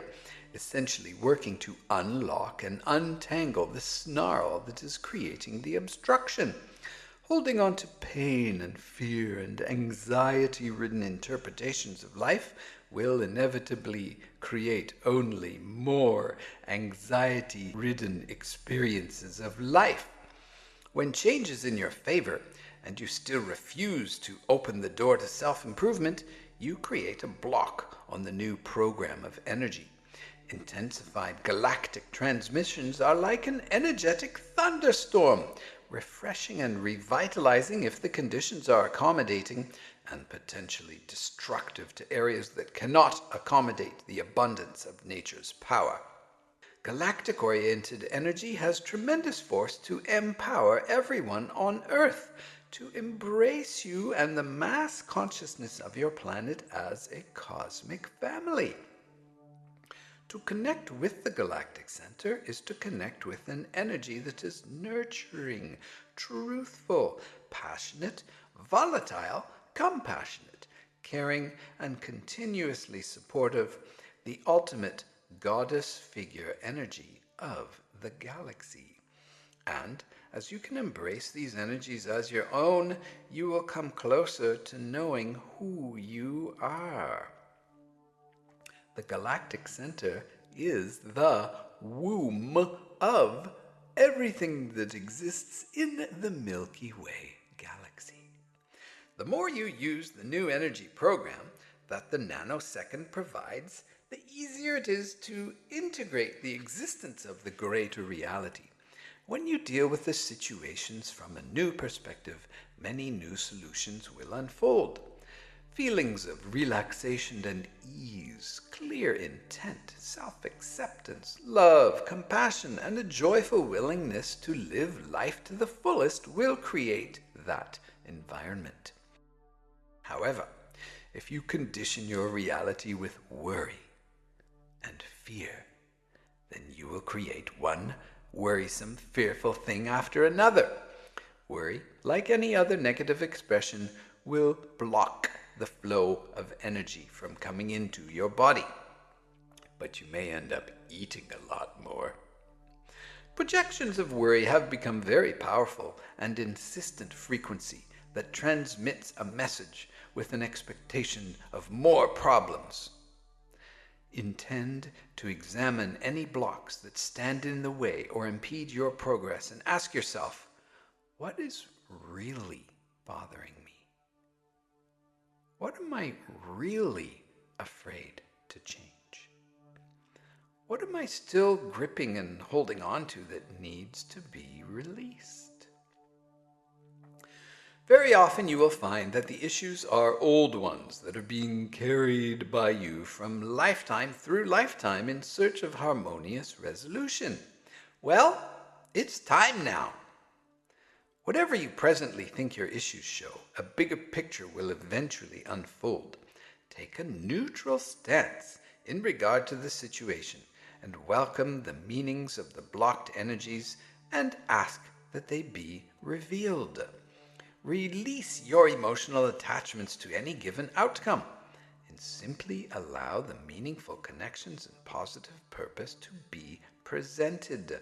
essentially working to unlock and untangle the snarl that is creating the obstruction. Holding on to pain and fear and anxiety-ridden interpretations of life will inevitably create only more anxiety-ridden experiences of life. When change is in your favor, and you still refuse to open the door to self-improvement, you create a block on the new program of energy. Intensified galactic transmissions are like an energetic thunderstorm, refreshing and revitalizing if the conditions are accommodating, and potentially destructive to areas that cannot accommodate the abundance of nature's power. Galactic-oriented energy has tremendous force to empower everyone on Earth, to embrace you and the mass consciousness of your planet as a cosmic family. To connect with the Galactic Center is to connect with an energy that is nurturing, truthful, passionate, volatile, compassionate, caring, and continuously supportive, the ultimate goddess figure energy of the galaxy. And as you can embrace these energies as your own, you will come closer to knowing who you are. The Galactic Center is the womb of everything that exists in the Milky Way galaxy. The more you use the new energy program that the nanosecond provides, the easier it is to integrate the existence of the greater reality. When you deal with the situations from a new perspective, many new solutions will unfold. Feelings of relaxation and ease, clear intent, self-acceptance, love, compassion, and a joyful willingness to live life to the fullest will create that environment. However, if you condition your reality with worry and fear, then you will create one worrisome, fearful thing after another. Worry, like any other negative expression, will block the flow of energy from coming into your body. But you may end up eating a lot more. Projections of worry have become very powerful and insistent frequency that transmits a message with an expectation of more problems. Intend to examine any blocks that stand in the way or impede your progress and ask yourself, what is really bothering me? What am I really afraid to change? What am I still gripping and holding on to that needs to be released? Very often you will find that the issues are old ones that are being carried by you from lifetime through lifetime in search of harmonious resolution. Well, it's time now. Whatever you presently think your issues show, a bigger picture will eventually unfold. Take a neutral stance in regard to the situation and welcome the meanings of the blocked energies and ask that they be revealed. Release your emotional attachments to any given outcome and simply allow the meaningful connections and positive purpose to be presented.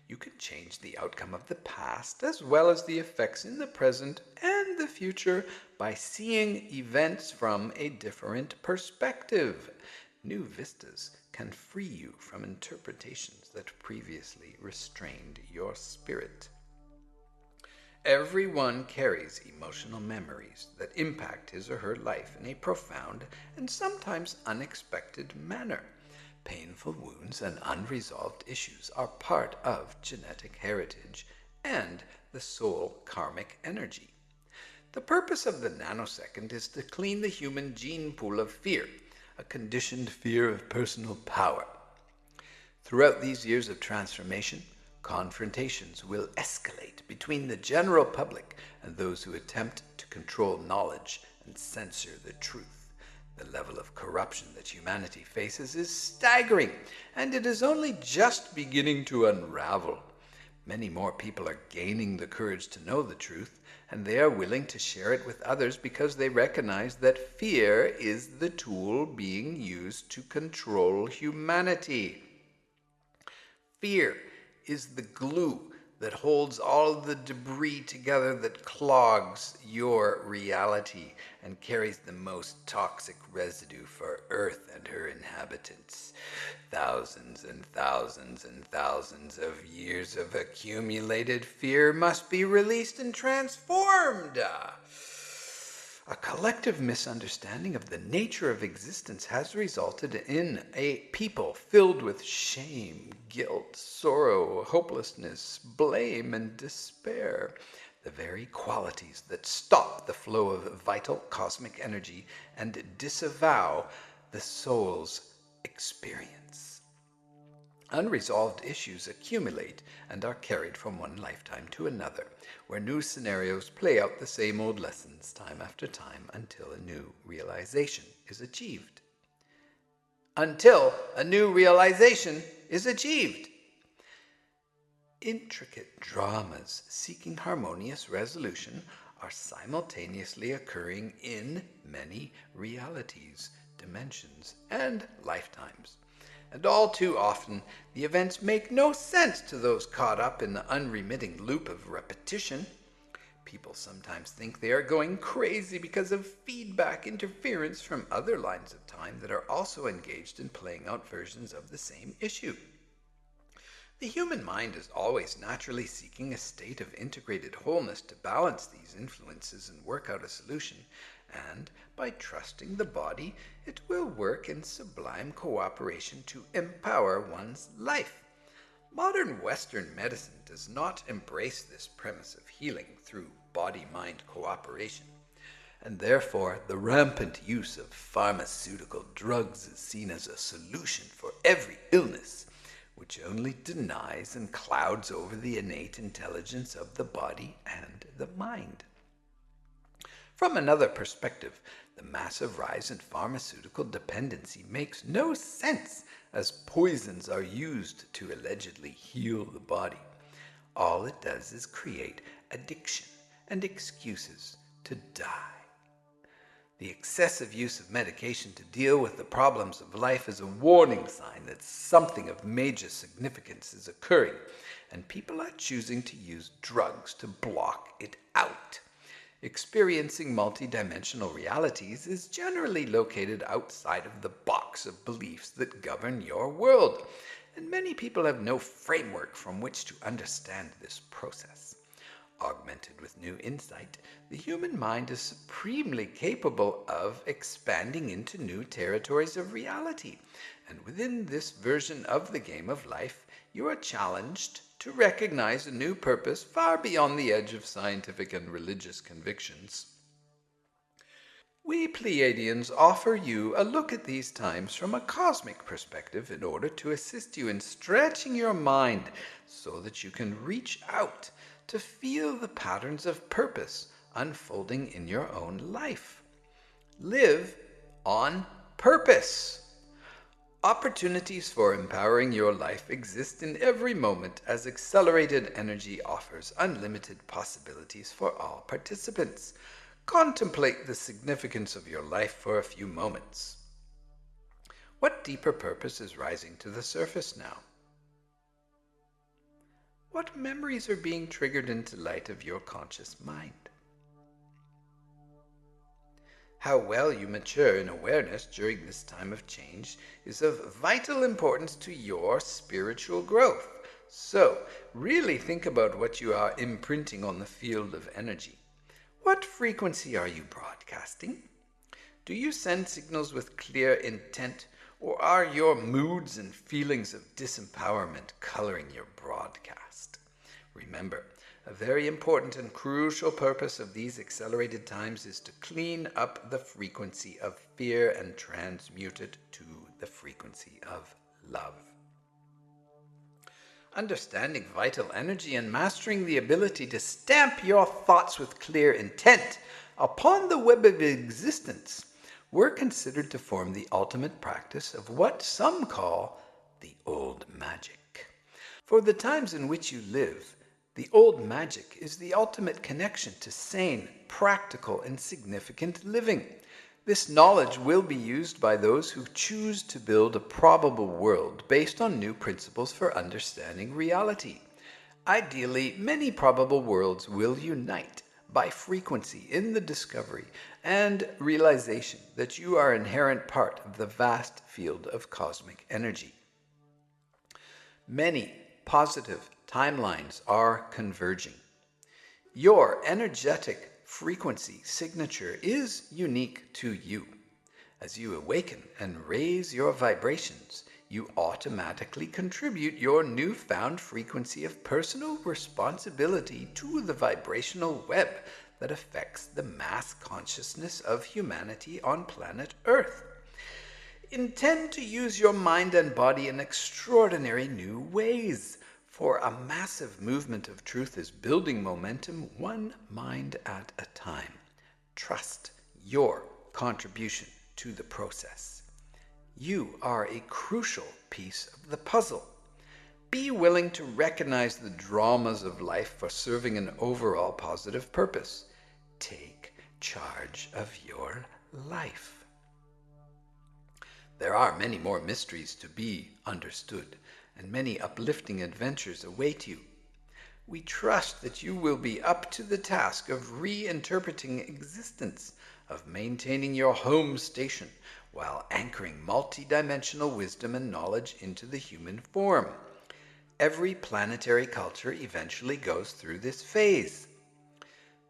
You can change the outcome of the past as well as the effects in the present and the future by seeing events from a different perspective. New vistas can free you from interpretations that previously restrained your spirit. Everyone carries emotional memories that impact his or her life in a profound and sometimes unexpected manner. Painful wounds and unresolved issues are part of genetic heritage and the soul karmic energy. The purpose of the nanosecond is to clean the human gene pool of fear, a conditioned fear of personal power. Throughout these years of transformation, confrontations will escalate between the general public and those who attempt to control knowledge and censor the truth. The level of corruption that humanity faces is staggering, and it is only just beginning to unravel. Many more people are gaining the courage to know the truth, and they are willing to share it with others because they recognize that fear is the tool being used to control humanity. Fear is the glue that holds all the debris together that clogs your reality and carries the most toxic residue for Earth and her inhabitants. Thousands and thousands and thousands of years of accumulated fear must be released and transformed. A collective misunderstanding of the nature of existence has resulted in a people filled with shame, guilt, sorrow, hopelessness, blame, and despair, the very qualities that stop the flow of vital cosmic energy and disavow the soul's experience. Unresolved issues accumulate and are carried from one lifetime to another, where new scenarios play out the same old lessons time after time until a new realization is achieved. Until a new realization is achieved. Intricate dramas seeking harmonious resolution are simultaneously occurring in many realities, dimensions, and lifetimes. And all too often, the events make no sense to those caught up in the unremitting loop of repetition. People sometimes think they are going crazy because of feedback interference from other lines of time that are also engaged in playing out versions of the same issue. The human mind is always naturally seeking a state of integrated wholeness to balance these influences and work out a solution, and by trusting the body, it will work in sublime cooperation to empower one's life. Modern Western medicine does not embrace this premise of healing through body-mind cooperation, and therefore the rampant use of pharmaceutical drugs is seen as a solution for every illness, which only denies and clouds over the innate intelligence of the body and the mind. From another perspective, the massive rise in pharmaceutical dependency makes no sense, as poisons are used to allegedly heal the body. All it does is create addiction and excuses to die. The excessive use of medication to deal with the problems of life is a warning sign that something of major significance is occurring, and people are choosing to use drugs to block it out. Experiencing multidimensional realities is generally located outside of the box of beliefs that govern your world, and many people have no framework from which to understand this process. Augmented with new insight, the human mind is supremely capable of expanding into new territories of reality, and within this version of the game of life, you are challenged to recognize a new purpose far beyond the edge of scientific and religious convictions. We Pleiadians offer you a look at these times from a cosmic perspective in order to assist you in stretching your mind so that you can reach out to feel the patterns of purpose unfolding in your own life. Live on purpose. Opportunities for empowering your life exist in every moment as accelerated energy offers unlimited possibilities for all participants. Contemplate the significance of your life for a few moments. What deeper purpose is rising to the surface now? What memories are being triggered into light of your conscious mind? How well you mature in awareness during this time of change is of vital importance to your spiritual growth. So, really think about what you are imprinting on the field of energy. What frequency are you broadcasting? Do you send signals with clear intent, or are your moods and feelings of disempowerment coloring your broadcast? Remember, a very important and crucial purpose of these accelerated times is to clean up the frequency of fear and transmute it to the frequency of love. Understanding vital energy and mastering the ability to stamp your thoughts with clear intent upon the web of existence were considered to form the ultimate practice of what some call the old magic. For the times in which you live, the old magic is the ultimate connection to sane, practical, and significant living. This knowledge will be used by those who choose to build a probable world based on new principles for understanding reality. Ideally, many probable worlds will unite by frequency in the discovery and realization that you are an inherent part of the vast field of cosmic energy. Many positive timelines are converging. Your energetic frequency signature is unique to you. As you awaken and raise your vibrations, you automatically contribute your newfound frequency of personal responsibility to the vibrational web that affects the mass consciousness of humanity on planet Earth. Intend to use your mind and body in extraordinary new ways, for a massive movement of truth is building momentum one mind at a time. Trust your contribution to the process. You are a crucial piece of the puzzle. Be willing to recognize the dramas of life for serving an overall positive purpose. Take charge of your life. There are many more mysteries to be understood, and many uplifting adventures await you. We trust that you will be up to the task of reinterpreting existence, of maintaining your home station, while anchoring multidimensional wisdom and knowledge into the human form. Every planetary culture eventually goes through this phase.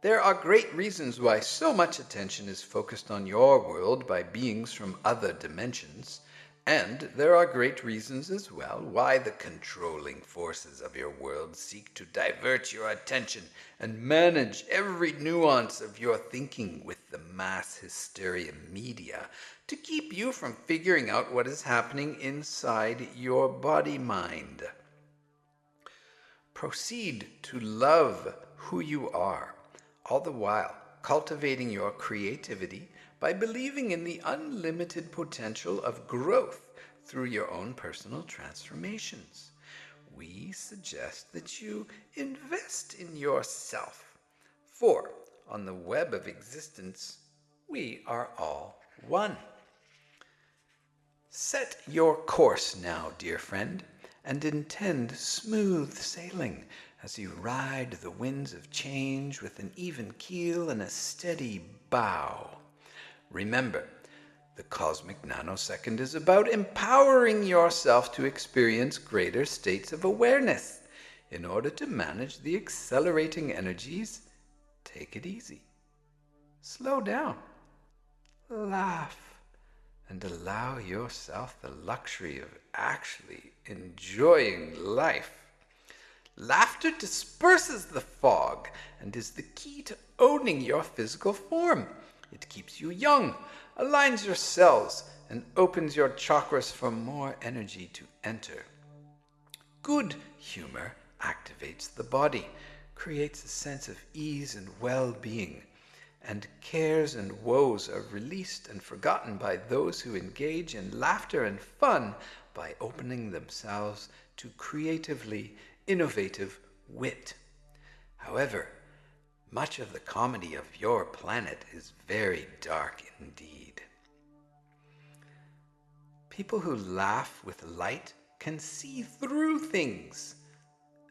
There are great reasons why so much attention is focused on your world by beings from other dimensions, and there are great reasons as well why the controlling forces of your world seek to divert your attention and manage every nuance of your thinking with the mass hysteria media to keep you from figuring out what is happening inside your body-mind. Proceed to love who you are, all the while cultivating your creativity by believing in the unlimited potential of growth through your own personal transformations. We suggest that you invest in yourself, for on the web of existence, We are all one. Set your course now, dear friend, and intend smooth sailing as you ride the winds of change with an even keel and a steady bow. Remember, the cosmic nanosecond is about empowering yourself to experience greater states of awareness. In order to manage the accelerating energies, take it easy. Slow down. Laugh. And allow yourself the luxury of actually enjoying life. Laughter disperses the fog and is the key to owning your physical form. It keeps you young, aligns your cells, and opens your chakras for more energy to enter. Good humor activates the body, creates a sense of ease and well-being, and cares and woes are released and forgotten by those who engage in laughter and fun by opening themselves to creatively innovative wit. However, much of the comedy of your planet is very dark indeed. People who laugh with light can see through things,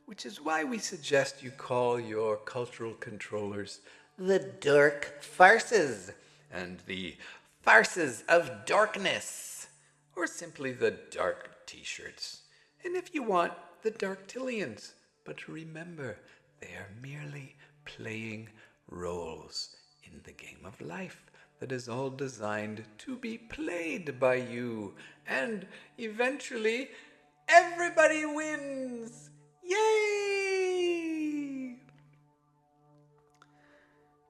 which is why we suggest you call your cultural controllers the dark farces and the farces of darkness, or simply the dark t-shirts. And if you want, the darktillions. But remember, they are merely playing roles in the game of life that is all designed to be played by you. And eventually, everybody wins! Yay!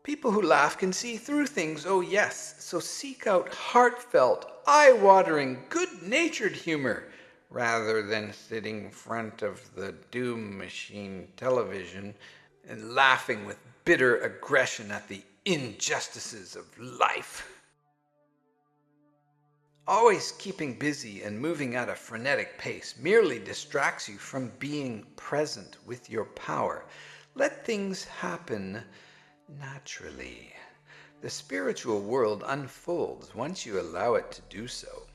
People who laugh can see through things, oh yes, so seek out heartfelt, eye-watering, good-natured humor, rather than sitting in front of the Doom Machine television and laughing with bitter aggression at the injustices of life. Always keeping busy and moving at a frenetic pace merely distracts you from being present with your power. Let things happen naturally. The spiritual world unfolds once you allow it to do so.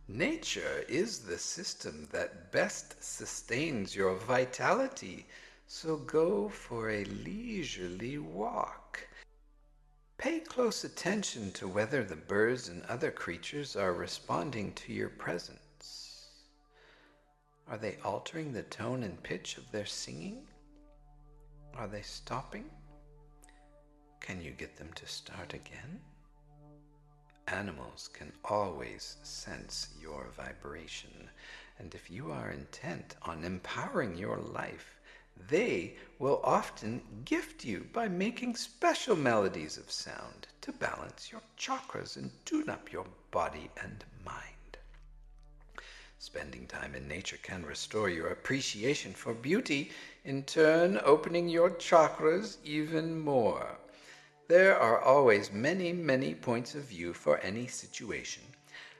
Nature is the system that best sustains your vitality, so go for a leisurely walk. Pay close attention to whether the birds and other creatures are responding to your presence. Are they altering the tone and pitch of their singing? Are they stopping? Can you get them to start again? Animals can always sense your vibration, and if you are intent on empowering your life, they will often gift you by making special melodies of sound to balance your chakras and tune up your body and mind. Spending time in nature can restore your appreciation for beauty, in turn opening your chakras even more. There are always many, many points of view for any situation,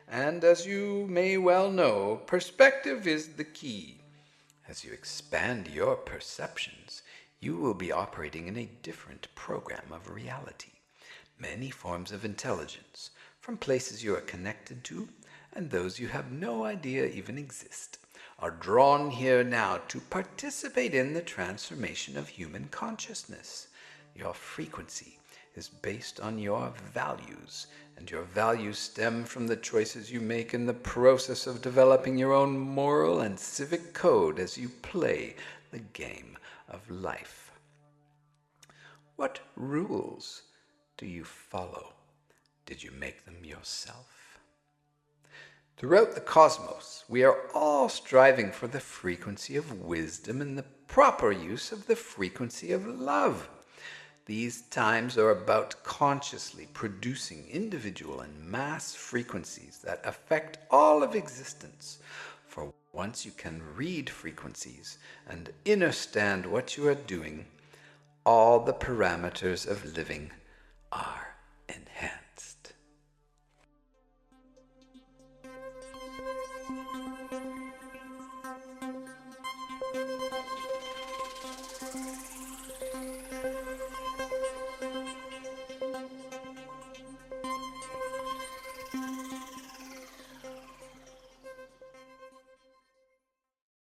and as you may well know, perspective is the key. As you expand your perceptions, you will be operating in a different program of reality. Many forms of intelligence, from places you are connected to and those you have no idea even exist, are drawn here now to participate in the transformation of human consciousness. Your frequency is based on your values, and your values stem from the choices you make in the process of developing your own moral and civic code as you play the game of life. What rules do you follow? Did you make them yourself? Throughout the cosmos, we are all striving for the frequency of wisdom and the proper use of the frequency of love. These times are about consciously producing individual and mass frequencies that affect all of existence. For once you can read frequencies and understand what you are doing, all the parameters of living are enhanced.